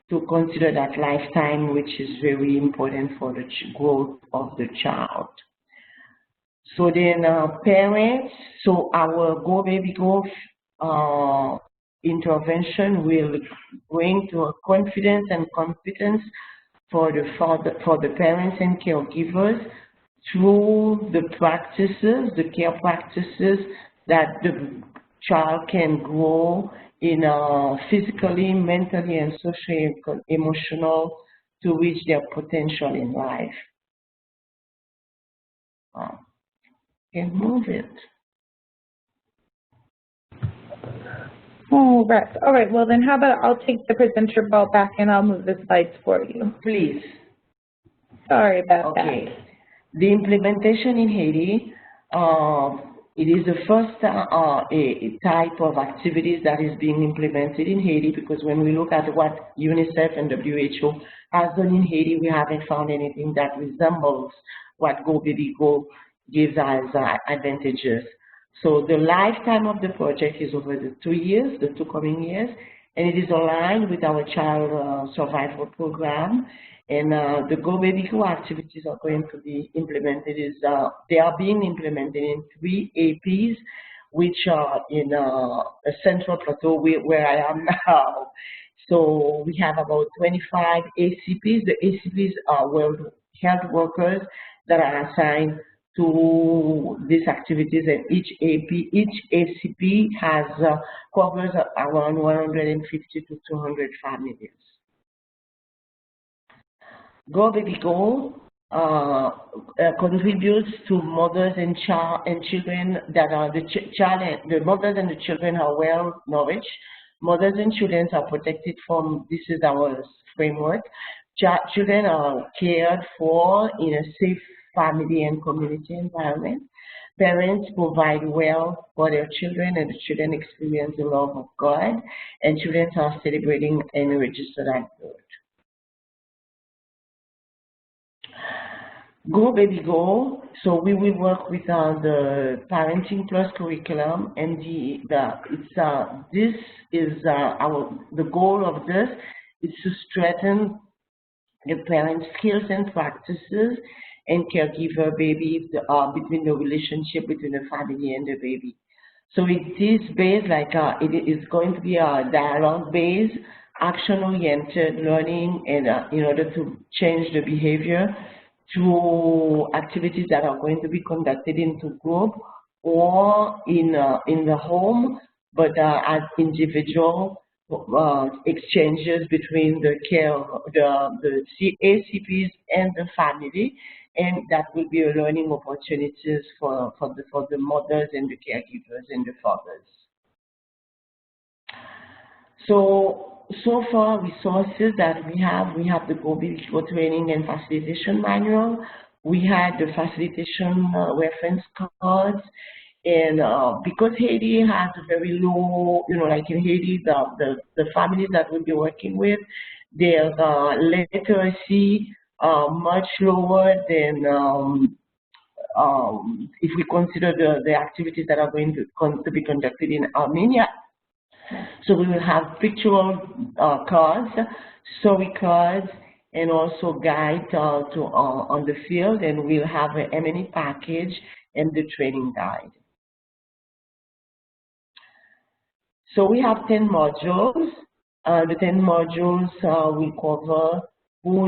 to consider that lifetime, which is very important for the growth of the child. So then parents, so our Go Baby Go intervention will bring to a confidence and competence for the parents and caregivers through the practices, the care practices that the child can grow in physically, mentally, and socially, emotional to reach their potential in life. Can move it. All right, well then how about I'll take the presenter ball back and I'll move the slides for you. Please. Sorry about that. Okay. The implementation in Haiti, it is the first type of activities that is being implemented in Haiti, because when we look at what UNICEF and WHO has done in Haiti, we haven't found anything that resembles what Go Baby Go gives as advantages. So the lifetime of the project is over the 2 years, the 2 coming years, and it is aligned with our child survival program. And the Go Baby Go activities are going to be implemented. They are being implemented in 3 APs, which are in a central plateau where I am now. So we have about 25 ACPs. The ACPs are World Health Workers that are assigned to these activities, and each ACP has covers around 150 to 200 families. Go Baby Go contributes to mothers and children that are the mothers and the children are well nourished. Mothers and children are protected from, this is our framework. Children are cared for in a safe family and community environment. Parents provide well for their children, and the children experience the love of God, and children are celebrating and registered at birth. Go Baby Go. So we will work with the Parenting Plus curriculum, and the goal of this is to strengthen the parent skills and practices and caregiver baby between the relationship between the family and the baby. So it is based it is going to be a dialogue-based, action-oriented learning, and in order to change the behavior through activities that are going to be conducted into group or in the home, but as individual exchanges between the ACPs and the family, and that will be a learning opportunities for the mothers and the caregivers and the fathers. So far, resources that we have the Go Baby Go training and facilitation manual. We had the facilitation reference cards, and because Haiti has a very low, like in Haiti, the families that we'll be working with, their literacy much lower than if we consider the activities that are going to be conducted in Armenia. So we will have pictorial cards, story cards, and also guide on the field, and we'll have an M&E package and the training guide. So we have 10 modules. The 10 modules will cover who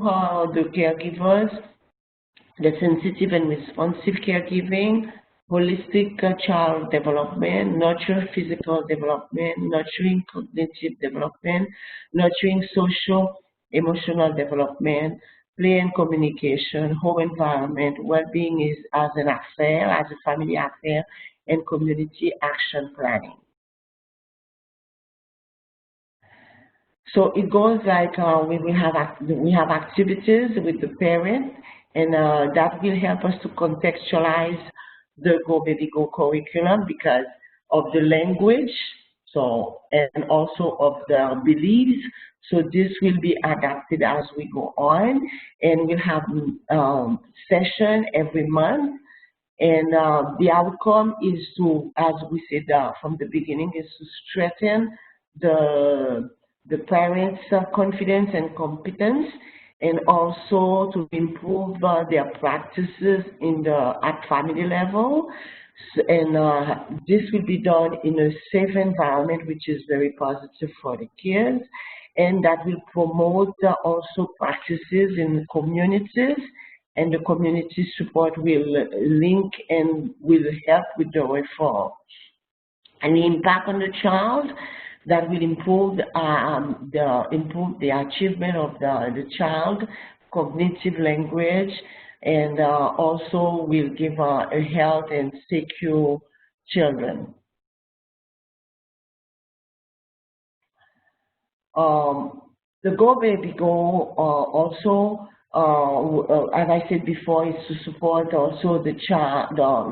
are the caregivers, the sensitive and responsive caregiving, holistic child development, nurture physical development, nurturing cognitive development, nurturing social emotional development, play and communication, home environment, well-being is as an affair, as a family affair, and community action planning. So it goes like we have activities with the parent, and that will help us to contextualize the Go Baby Go curriculum because of the language, so and also of the beliefs. So this will be adapted as we go on, and we'll have session every month. And the outcome is to, as we said from the beginning, is to strengthen the parents' confidence and competence, and also to improve their practices at family level. And this will be done in a safe environment, which is very positive for the kids, and that will promote also practices in communities, and the community support will link and will help with the reform. And the impact on the child, that will improve the achievement of the child, cognitive language, and also will give a health and secure children. The Go Baby Go also, as I said before, is to support also the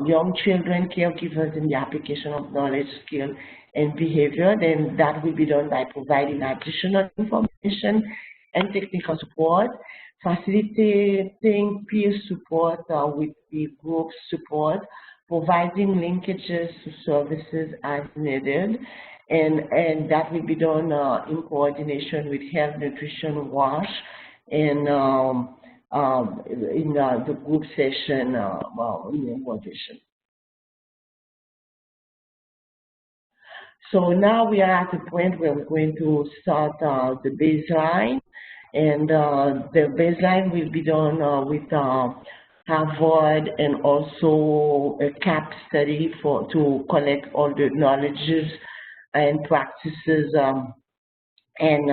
young children, caregivers in the application of knowledge, skill, and behavior. Then that will be done by providing additional information and technical support, facilitating peer support with the group support, providing linkages to services as needed, and that will be done in coordination with health, nutrition, WASH, and in the group session in coordination. So now we are at the point where we're going to start the baseline, and the baseline will be done with Harvard and also a CAP study to collect all the knowledges and practices and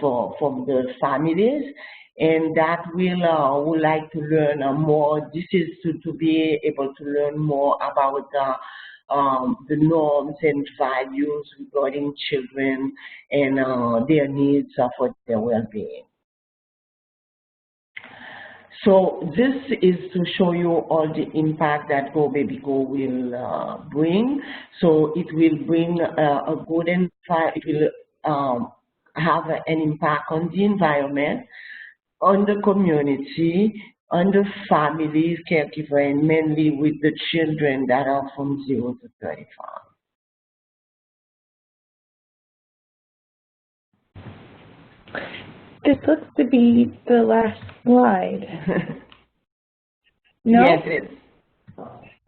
from the families, and that would like to learn more. This is to be able to learn more about the norms and values regarding children and their needs for their well-being. So this is to show you all the impact that Go Baby Go will bring. So it will bring a good impact. It will have an impact on the environment, on the community, on the families, caregiver, and mainly with the children that are from 0 to 35. This looks to be the last slide. No? Yes, it is.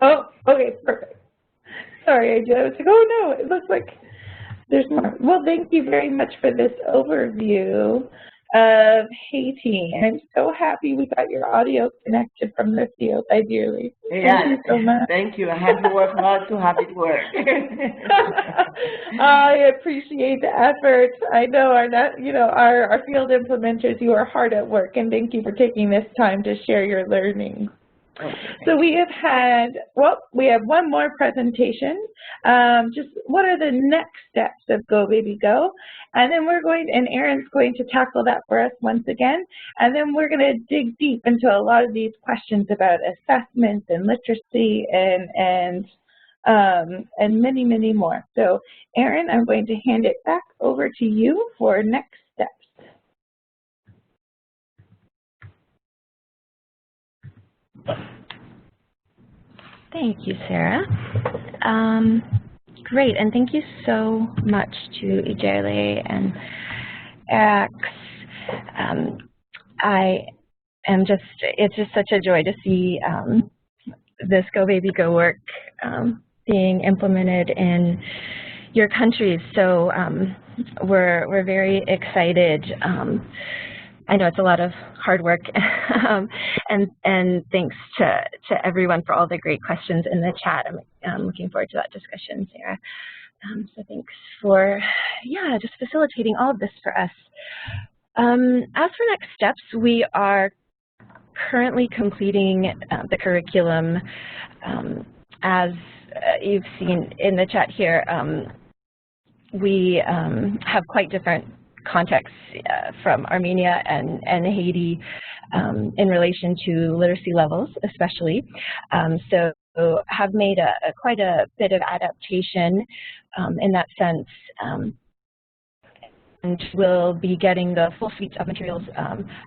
Oh, okay, perfect. Sorry, I was like, oh no, it looks like there's more. Well, thank you very much for this overview of Haiti. And I'm so happy we got your audio connected from the field, ideally. Yeah, thank you so much. Thank you. I had to work hard to have it work. I appreciate the effort. I know our field implementers, you are hard at work, and thank you for taking this time to share your learning. Okay. So we have one more presentation. Just what are the next steps of Go Baby Go? And then and Erin's going to tackle that for us once again. And then we're going to dig deep into a lot of these questions about assessments and literacy and many, many more. So Erin, I'm going to hand it back over to you for next steps. Thank you, Sarah. Great, and thank you so much to Ijele and Ax. It's just such a joy to see this Go Baby Go work being implemented in your countries. So we're very excited I know it's a lot of hard work, and thanks to everyone for all the great questions in the chat. I'm looking forward to that discussion, Sarah. So thanks for, just facilitating all of this for us. As for next steps, we are currently completing the curriculum. As you've seen in the chat here, we have quite different contexts from Armenia and Haiti in relation to literacy levels, especially. So have made quite a bit of adaptation in that sense, and we'll be getting the full suite of materials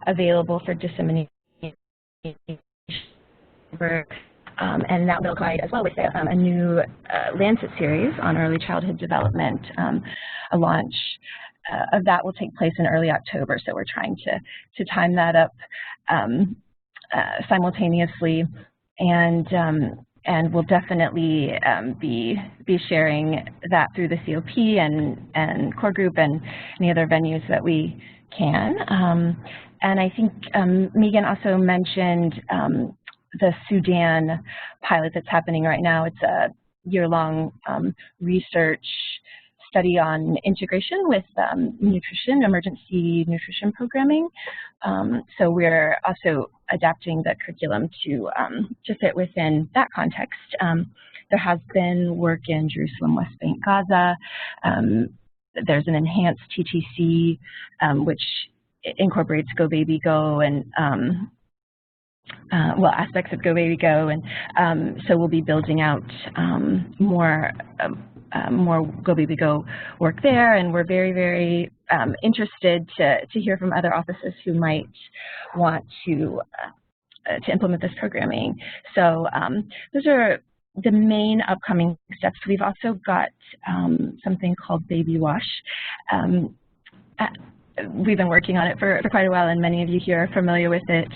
available for dissemination. And that will guide as well with a new Lancet series on early childhood development. A launch of that will take place in early October, so we're trying to time that up simultaneously, and we'll definitely be sharing that through the COP and core group and any other venues that we can. And I think Megan also mentioned the Sudan pilot that's happening right now. It's a year-long research study on integration with nutrition, emergency nutrition programming. So we're also adapting the curriculum to fit within that context. There has been work in Jerusalem, West Bank, Gaza. There's an enhanced TTC, which incorporates Go Baby Go and aspects of Go Baby Go, and so we'll be building out more Go Baby Go work there, and we're very, very interested to hear from other offices who might want to implement this programming. So those are the main upcoming steps. We've also got something called Baby Wash. We've been working on it for quite a while, and many of you here are familiar with it.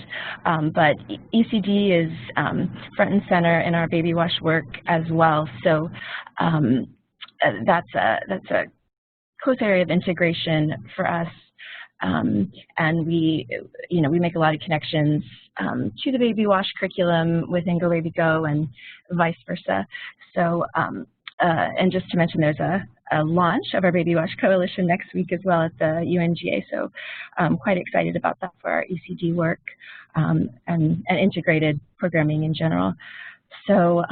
But ECD is front and center in our Baby Wash work as well. So that's a close area of integration for us, and we make a lot of connections to the Baby Wash curriculum within Go Baby Go and vice versa. So and just to mention, there's a launch of our Baby Wash Coalition next week as well at the UNGA, so I'm quite excited about that for our ECD work and integrated programming in general. So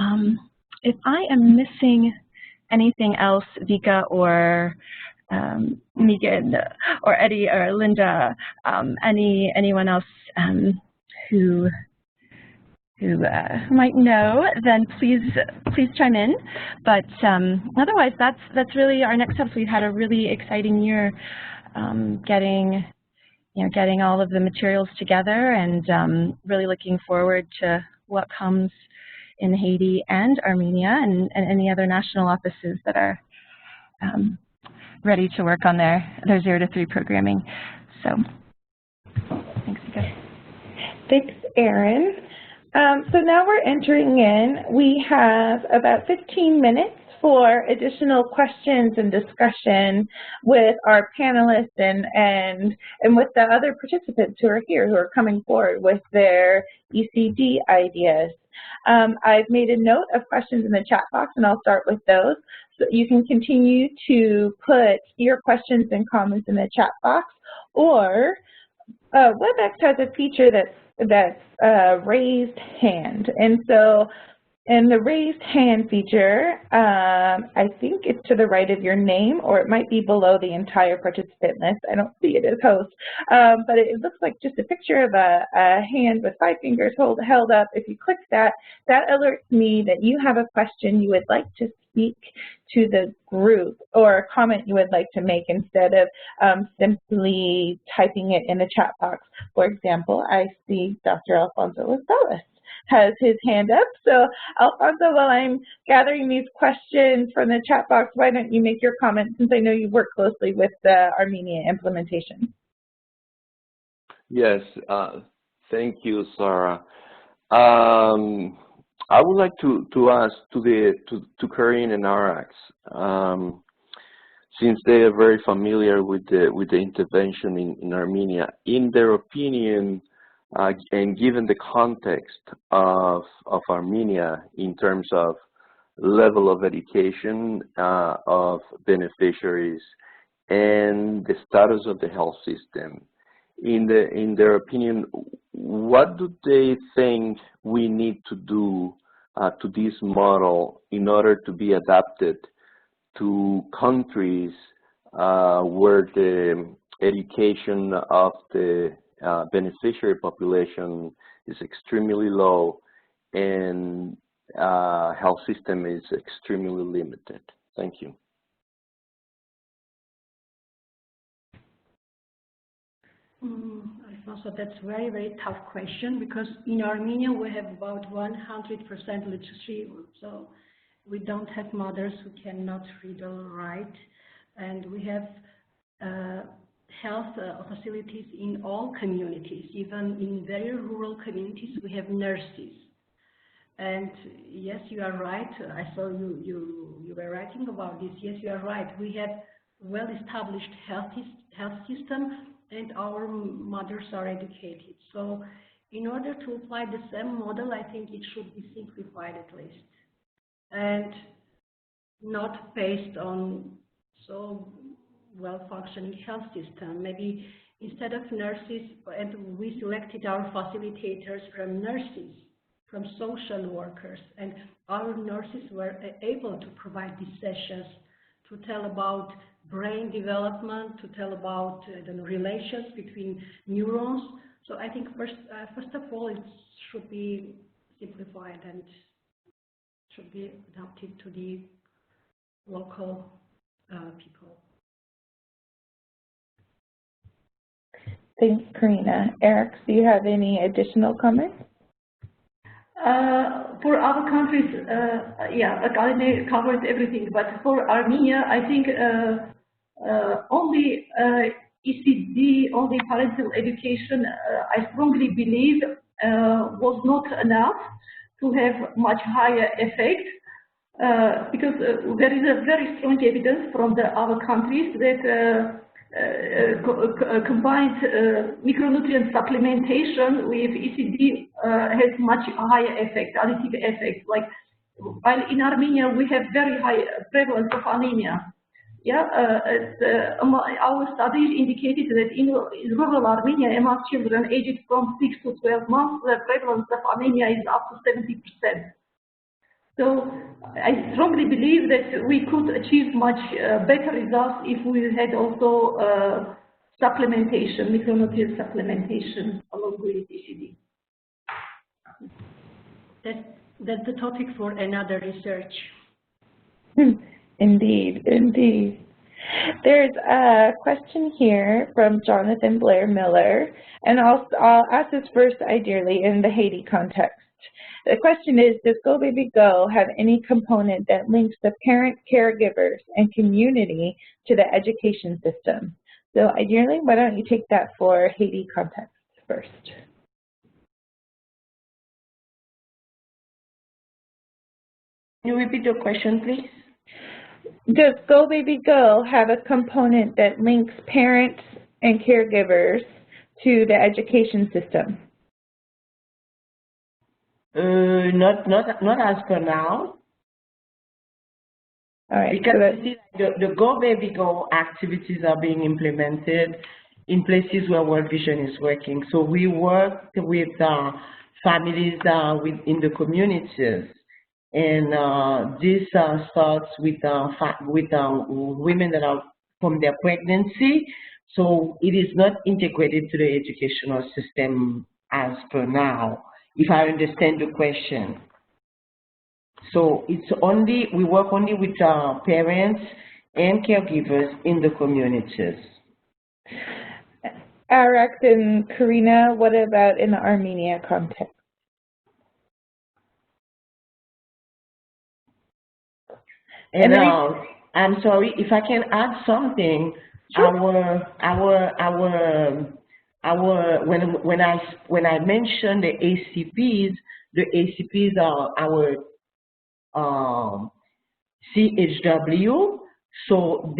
if I am missing anything else, Vika or Megan or Eddie or Linda, anyone else who might know, then please chime in. But otherwise, that's really our next steps. We've had a really exciting year getting all of the materials together, and really looking forward to what comes in Haiti and Armenia and any other national offices that are ready to work on their 0 to 3 programming. So thanks, Vika. Thanks, Erin. So now we're entering in. We have about 15 minutes for additional questions and discussion with our panelists and with the other participants who are here, who are coming forward with their ECD ideas. I've made a note of questions in the chat box, and I'll start with those. So you can continue to put your questions and comments in the chat box, or WebEx has a feature that's raised hand. And so in the raised hand feature, I think it's to the right of your name, or it might be below the entire participant list. I don't see it as host, but it looks like just a picture of a hand with 5 fingers held up. If you click that, that alerts me that you have a question you would like to speak to the group, or a comment you would like to make, instead of simply typing it in the chat box. For example, I see Dr. Alfonso Gonzalez has his hand up. So Alfonso, while I'm gathering these questions from the chat box, why don't you make your comment, since I know you work closely with the Armenia implementation? Yes, thank you, Sarah. I would like to ask to Karin and Arax. since they are very familiar with the intervention in Armenia. In their opinion, and given the context of Armenia in terms of level of education of beneficiaries and the status of the health system, in their opinion, what do they think we need to do to this model in order to be adapted to countries where the education of the beneficiary population is extremely low and health system is extremely limited? Thank you. Alfonso, that's a very, very tough question, because in Armenia we have about 100% literacy, so we don't have mothers who cannot read or write, and we have health facilities in all communities. Even in very rural communities we have nurses. And yes, you are right. I saw you were writing about this. Yes, you are right. We have well-established health system, and our mothers are educated. So in order to apply the same model, I think it should be simplified at least, and not based on so well-functioning health system. Maybe instead of nurses, and we selected our facilitators from nurses, from social workers, and our nurses were able to provide these sessions to tell about brain development, to tell about the relations between neurons. So I think first of all, it should be simplified and should be adapted to the local people. Thanks, Karina. Eric, do you have any additional comments? For other countries, yeah, I covered everything, but for Armenia, I think only ECD, only parental education, I strongly believe was not enough to have much higher effect, because there is a very strong evidence from the other countries that combined micronutrient supplementation with ECD has much higher effect, additive effect. Like, while in Armenia we have very high prevalence of anemia. Yeah, our studies indicated that in rural Armenia, among children aged from 6 to 12 months, the prevalence of anemia is up to 70%. So I strongly believe that we could achieve much better results if we had also supplementation, micronutrient supplementation along with ECD. That's the topic for another research. Indeed, indeed. There's a question here from Jonathan Blair Miller, and I'll ask this first, ideally, in the Haiti context. The question is, does Go Baby Go have any component that links the parent, caregivers, and community to the education system? So ideally, why don't you take that for Haiti context first? Can you repeat your question, please? Does Go Baby Go have a component that links parents and caregivers to the education system? Not as per now. All right. Because the Go Baby Go activities are being implemented in places where World Vision is working. So we work with families in the communities, and this starts with women that are from their pregnancy. So it is not integrated to the educational system as per now, if I understand the question. So it's only, we work only with parents and caregivers in the communities. Arak and Karina, what about in the Armenia context? And I'm sorry, if I can add something, sure. When I mentioned the ACPs are our CHW, So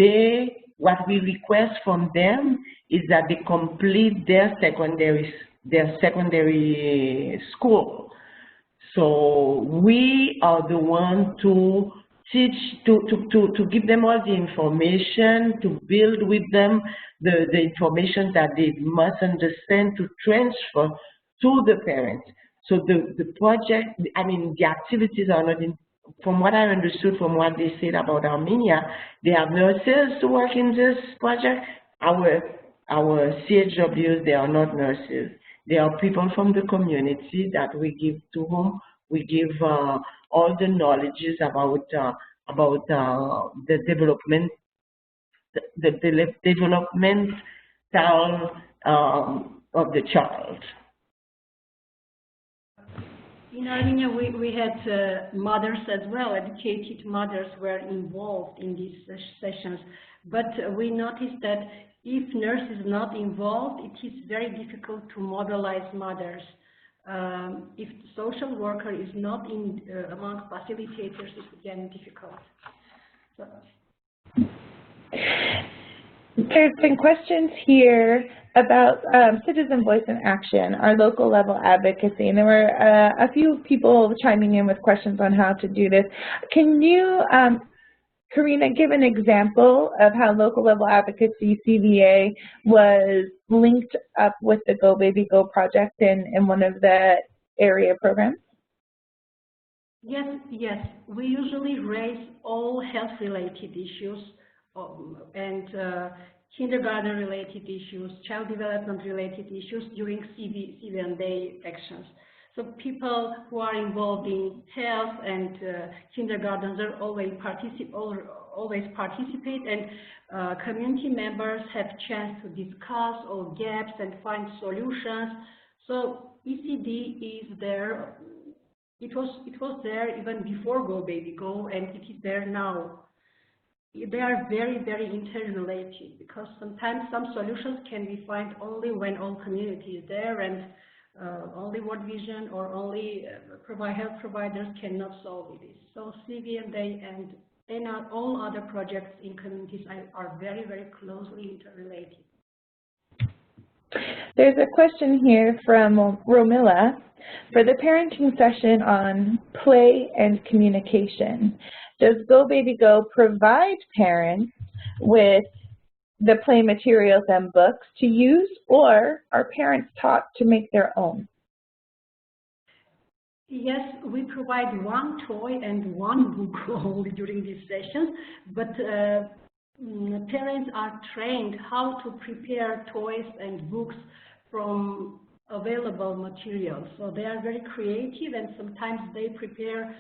what we request from them is that they complete their secondary school. So we are the one to teach, to give them all the information, to build with them the information that they must understand to transfer to the parents. So the project, I mean, the activities are not in, from what I understood from what they said about Armenia, they have nurses to work in this project. Our CHWs, they are not nurses. They are people from the community that we give to whom we give all the knowledges about the development, of the child. In Armenia, we had mothers as well. Educated mothers were involved in these sessions. But we noticed that if nurse is not involved, it is very difficult to mobilize mothers. If the social worker is not in among facilitators, it's again difficult. So. There's been questions here about citizen voice and action, our local level advocacy, and there were a few people chiming in with questions on how to do this. Can you, Karina, give an example of how local level advocacy CVA was linked up with the Go Baby Go project in one of the area programs? Yes. We usually raise all health-related issues and kindergarten-related issues, child development-related issues during CVA actions. So people who are involved in health and kindergartens are always participate, and community members have chance to discuss all gaps and find solutions. So ECD is there. It was there even before Go Baby Go, and it is there now. They are very, very interrelated, because sometimes some solutions can be found only when all community is there, and only World Vision or only health providers cannot solve this. So CVA and all other projects in communities are very, very closely interrelated. There's a question here from Romilla for the parenting session on play and communication. Does Go Baby Go provide parents with the play materials and books to use, or are parents taught to make their own? Yes, we provide one toy and one book only during these sessions, but parents are trained how to prepare toys and books from available materials. So they are very creative, and sometimes they prepare,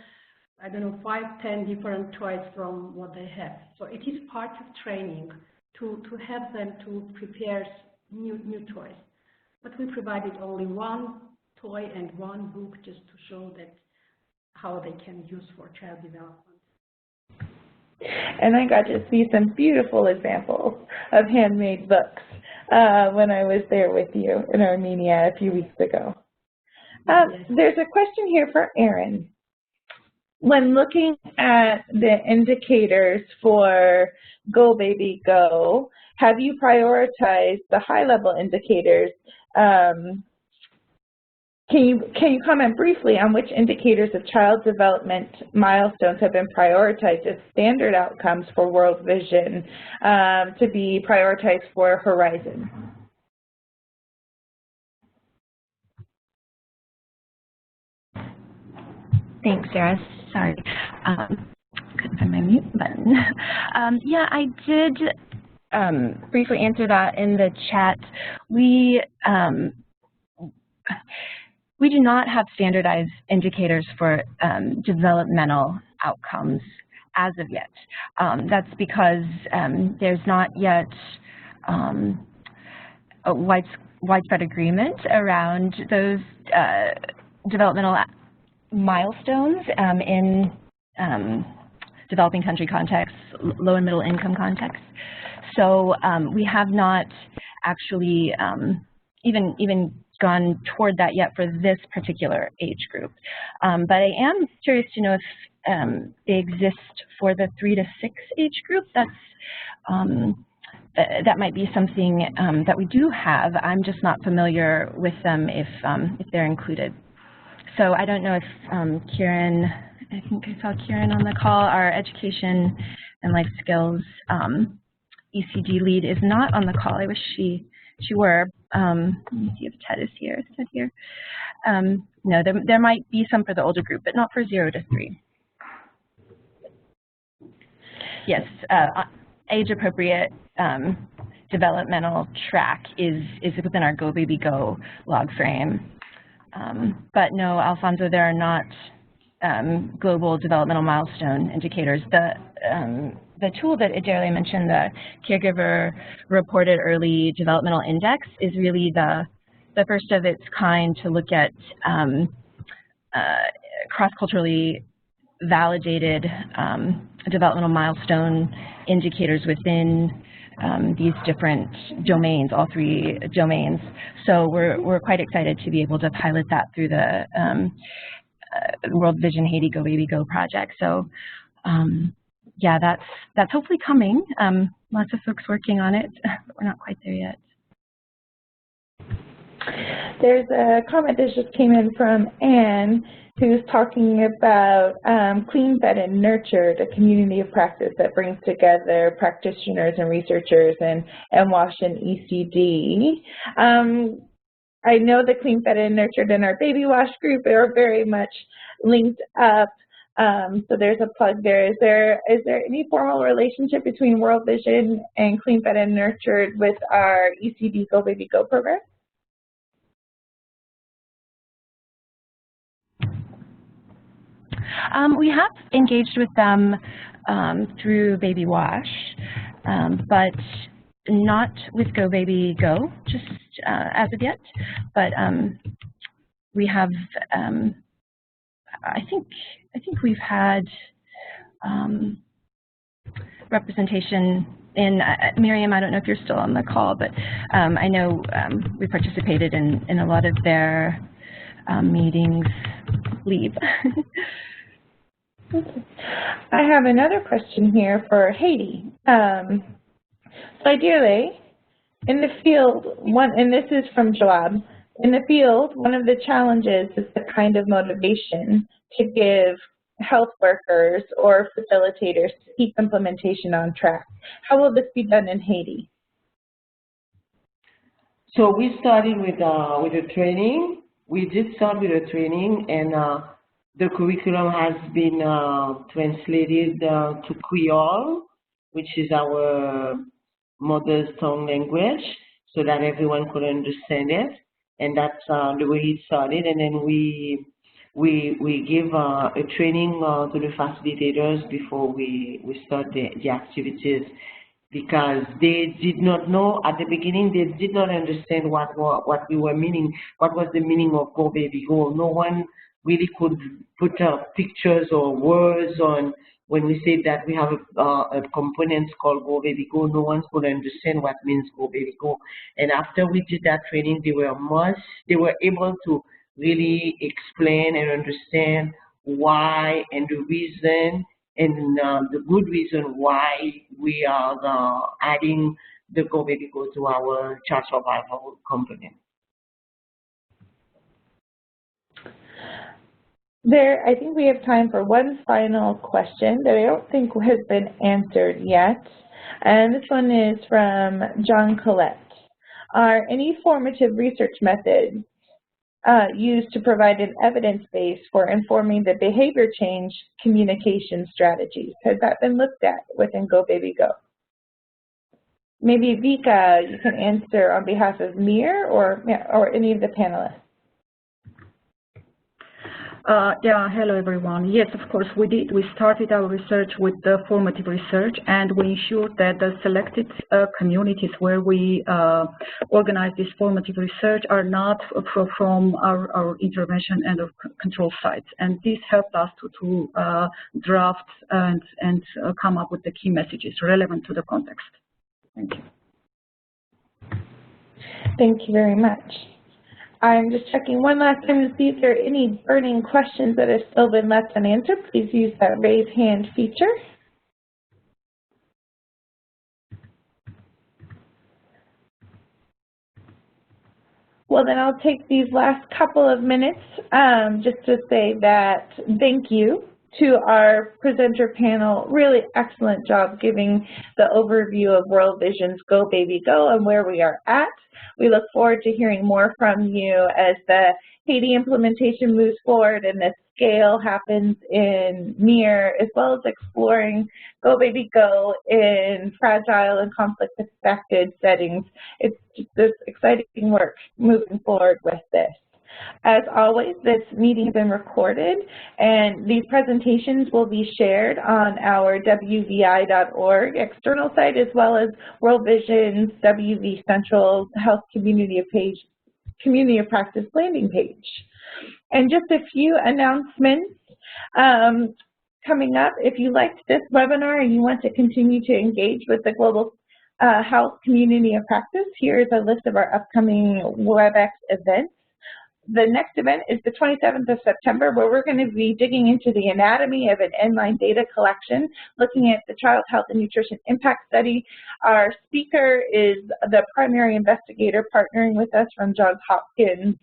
I don't know, 5, 10 different toys from what they have. So it is part of training to help them to prepare new toys. But we provided only one toy and one book just to show that how they can use for child development. And I got to see some beautiful examples of handmade books when I was there with you in Armenia a few weeks ago. There's a question here for Erin. When looking at the indicators for Go Baby Go, have you prioritized the high-level indicators? Can you comment briefly on which indicators of child development milestones have been prioritized as standard outcomes for World Vision to be prioritized for Horizon? Thanks, Sarah. Sorry, couldn't find my mute button. Yeah, I did briefly answer that in the chat. We do not have standardized indicators for developmental outcomes as of yet. That's because there's not yet a widespread agreement around those developmental milestones in developing country contexts, low and middle income contexts. So we have not actually even gone toward that yet for this particular age group. But I am curious to know if they exist for the 3 to 6 age group. That might be something that we do have. I'm just not familiar with them if they're included. So I don't know if Kieran, I think I saw Kieran on the call, our Education and Life Skills ECD lead is not on the call. I wish she were. Let me see if Ted is here. Is Ted here? No, there might be some for the older group, but not for 0 to 3. Yes, age-appropriate developmental track is within our Go Baby Go log frame. But no, Alfonso, there are not global developmental milestone indicators. The tool that Ijere mentioned, the Caregiver Reported Early Developmental Index, is really the first of its kind to look at cross-culturally validated developmental milestone indicators within these different domains, all 3 domains. So we're quite excited to be able to pilot that through the World Vision Haiti Go Baby Go project. So yeah, that's hopefully coming. Lots of folks working on it, but we're not quite there yet. There's a comment that just came in from Anne, who's talking about Clean, Fed, and Nurtured, a community of practice that brings together practitioners and researchers and WASH and ECD. I know the Clean, Fed, and Nurtured and our Baby WASH group are very much linked up. So there's a plug there. Is there any formal relationship between World Vision and Clean, Fed, and Nurtured with our ECD Go Baby Go program? We have engaged with them through Baby WASH, but not with Go Baby Go, just as of yet. But we have, I think we've had representation in, Miriam, I don't know if you're still on the call, but I know we participated in a lot of their meetings. Leave. I have another question here for Haiti. So ideally, in the field, and this is from Joab, in the field, one of the challenges is the kind of motivation to give health workers or facilitators to keep implementation on track. How will this be done in Haiti? So we started with a training. We did start with a training, and the curriculum has been translated to Creole, which is our mother's tongue language, so that everyone could understand it. And that's the way it started. And then we give a training to the facilitators before we start the activities, because they did not know at the beginning. They did not understand what we were meaning. What was the meaning of Go Baby Go? No one really could put pictures or words on. When we say that we have a component called Go Baby Go, no one could understand what means Go Baby Go. And after we did that training, they were able to really explain and understand why and the reason and the good reason why we are adding the Go Baby Go to our child survival component. I think we have time for one final question that I don't think has been answered yet. And this one is from John Collette. Are any formative research methods used to provide an evidence base for informing the behavior change communication strategies? Has that been looked at within Go Baby Go? Maybe Vika, you can answer on behalf of Mir or any of the panelists. Yeah, hello everyone. Yes, of course we did. We started our research with the formative research, and we ensured that the selected communities where we organize this formative research are not from our intervention and our control sites. And this helped us to draft and come up with the key messages relevant to the context. Thank you. Thank you very much. I'm just checking one last time to see if there are any burning questions that have still been left unanswered. Please use that raise hand feature. Well, then I'll take these last couple of minutes just to say that thank you to our presenter panel. Really excellent job giving the overview of World Vision's Go Baby Go and where we are at. We look forward to hearing more from you as the Haiti implementation moves forward and the scale happens in NEAR, as well as exploring Go Baby Go in fragile and conflict-affected settings. It's just this exciting work moving forward with this. As always, this meeting has been recorded, and these presentations will be shared on our WVI.org external site, as well as World Vision's WV Central Health Community of Practice landing page. And just a few announcements coming up. If you liked this webinar and you want to continue to engage with the Global Health Community of Practice, here is a list of our upcoming WebEx events. The next event is the 27th of September, where we're going to be digging into the anatomy of an inline data collection, looking at the Child Health and Nutrition Impact Study. Our speaker is the primary investigator partnering with us from Johns Hopkins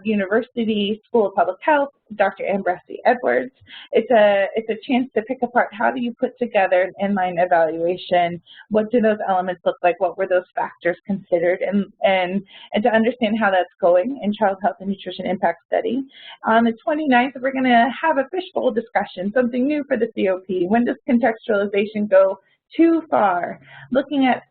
University School of Public Health, Dr. Ambrosy Edwards. It's a chance to pick apart how do you put together an inline evaluation, what do those elements look like, what were those factors considered, and to understand how that's going in Child Health and Nutrition Impact Study. On the 29th, we're going to have a fishbowl discussion, something new for the COP. When does contextualization go too far? Looking at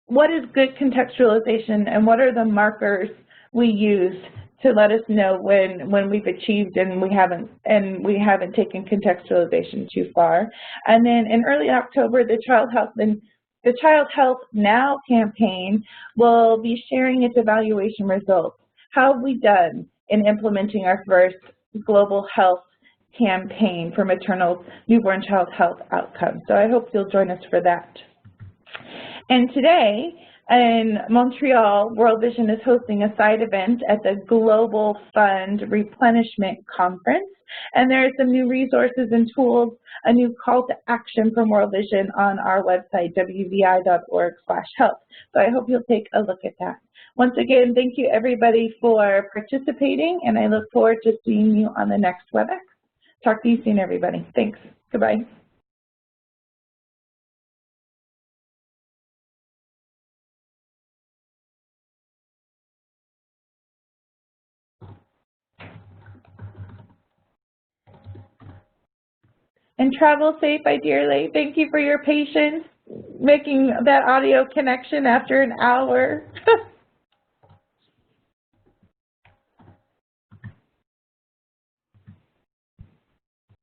what is good contextualization and what are the markers we use to let us know when we've achieved and we haven't taken contextualization too far. And then in early October, the Child Health Now campaign will be sharing its evaluation results. How have we done in implementing our first global health campaign for maternal newborn child health outcomes? So I hope you'll join us for that. And today, in Montreal, World Vision is hosting a side event at the Global Fund Replenishment Conference. And there are some new resources and tools, a new call to action from World Vision on our website, wvi.org/health. So I hope you'll take a look at that. Once again, thank you everybody for participating, and I look forward to seeing you on the next WebEx. Talk to you soon, everybody. Thanks. Goodbye. And travel safe, ideally. Thank you for your patience making that audio connection after an hour.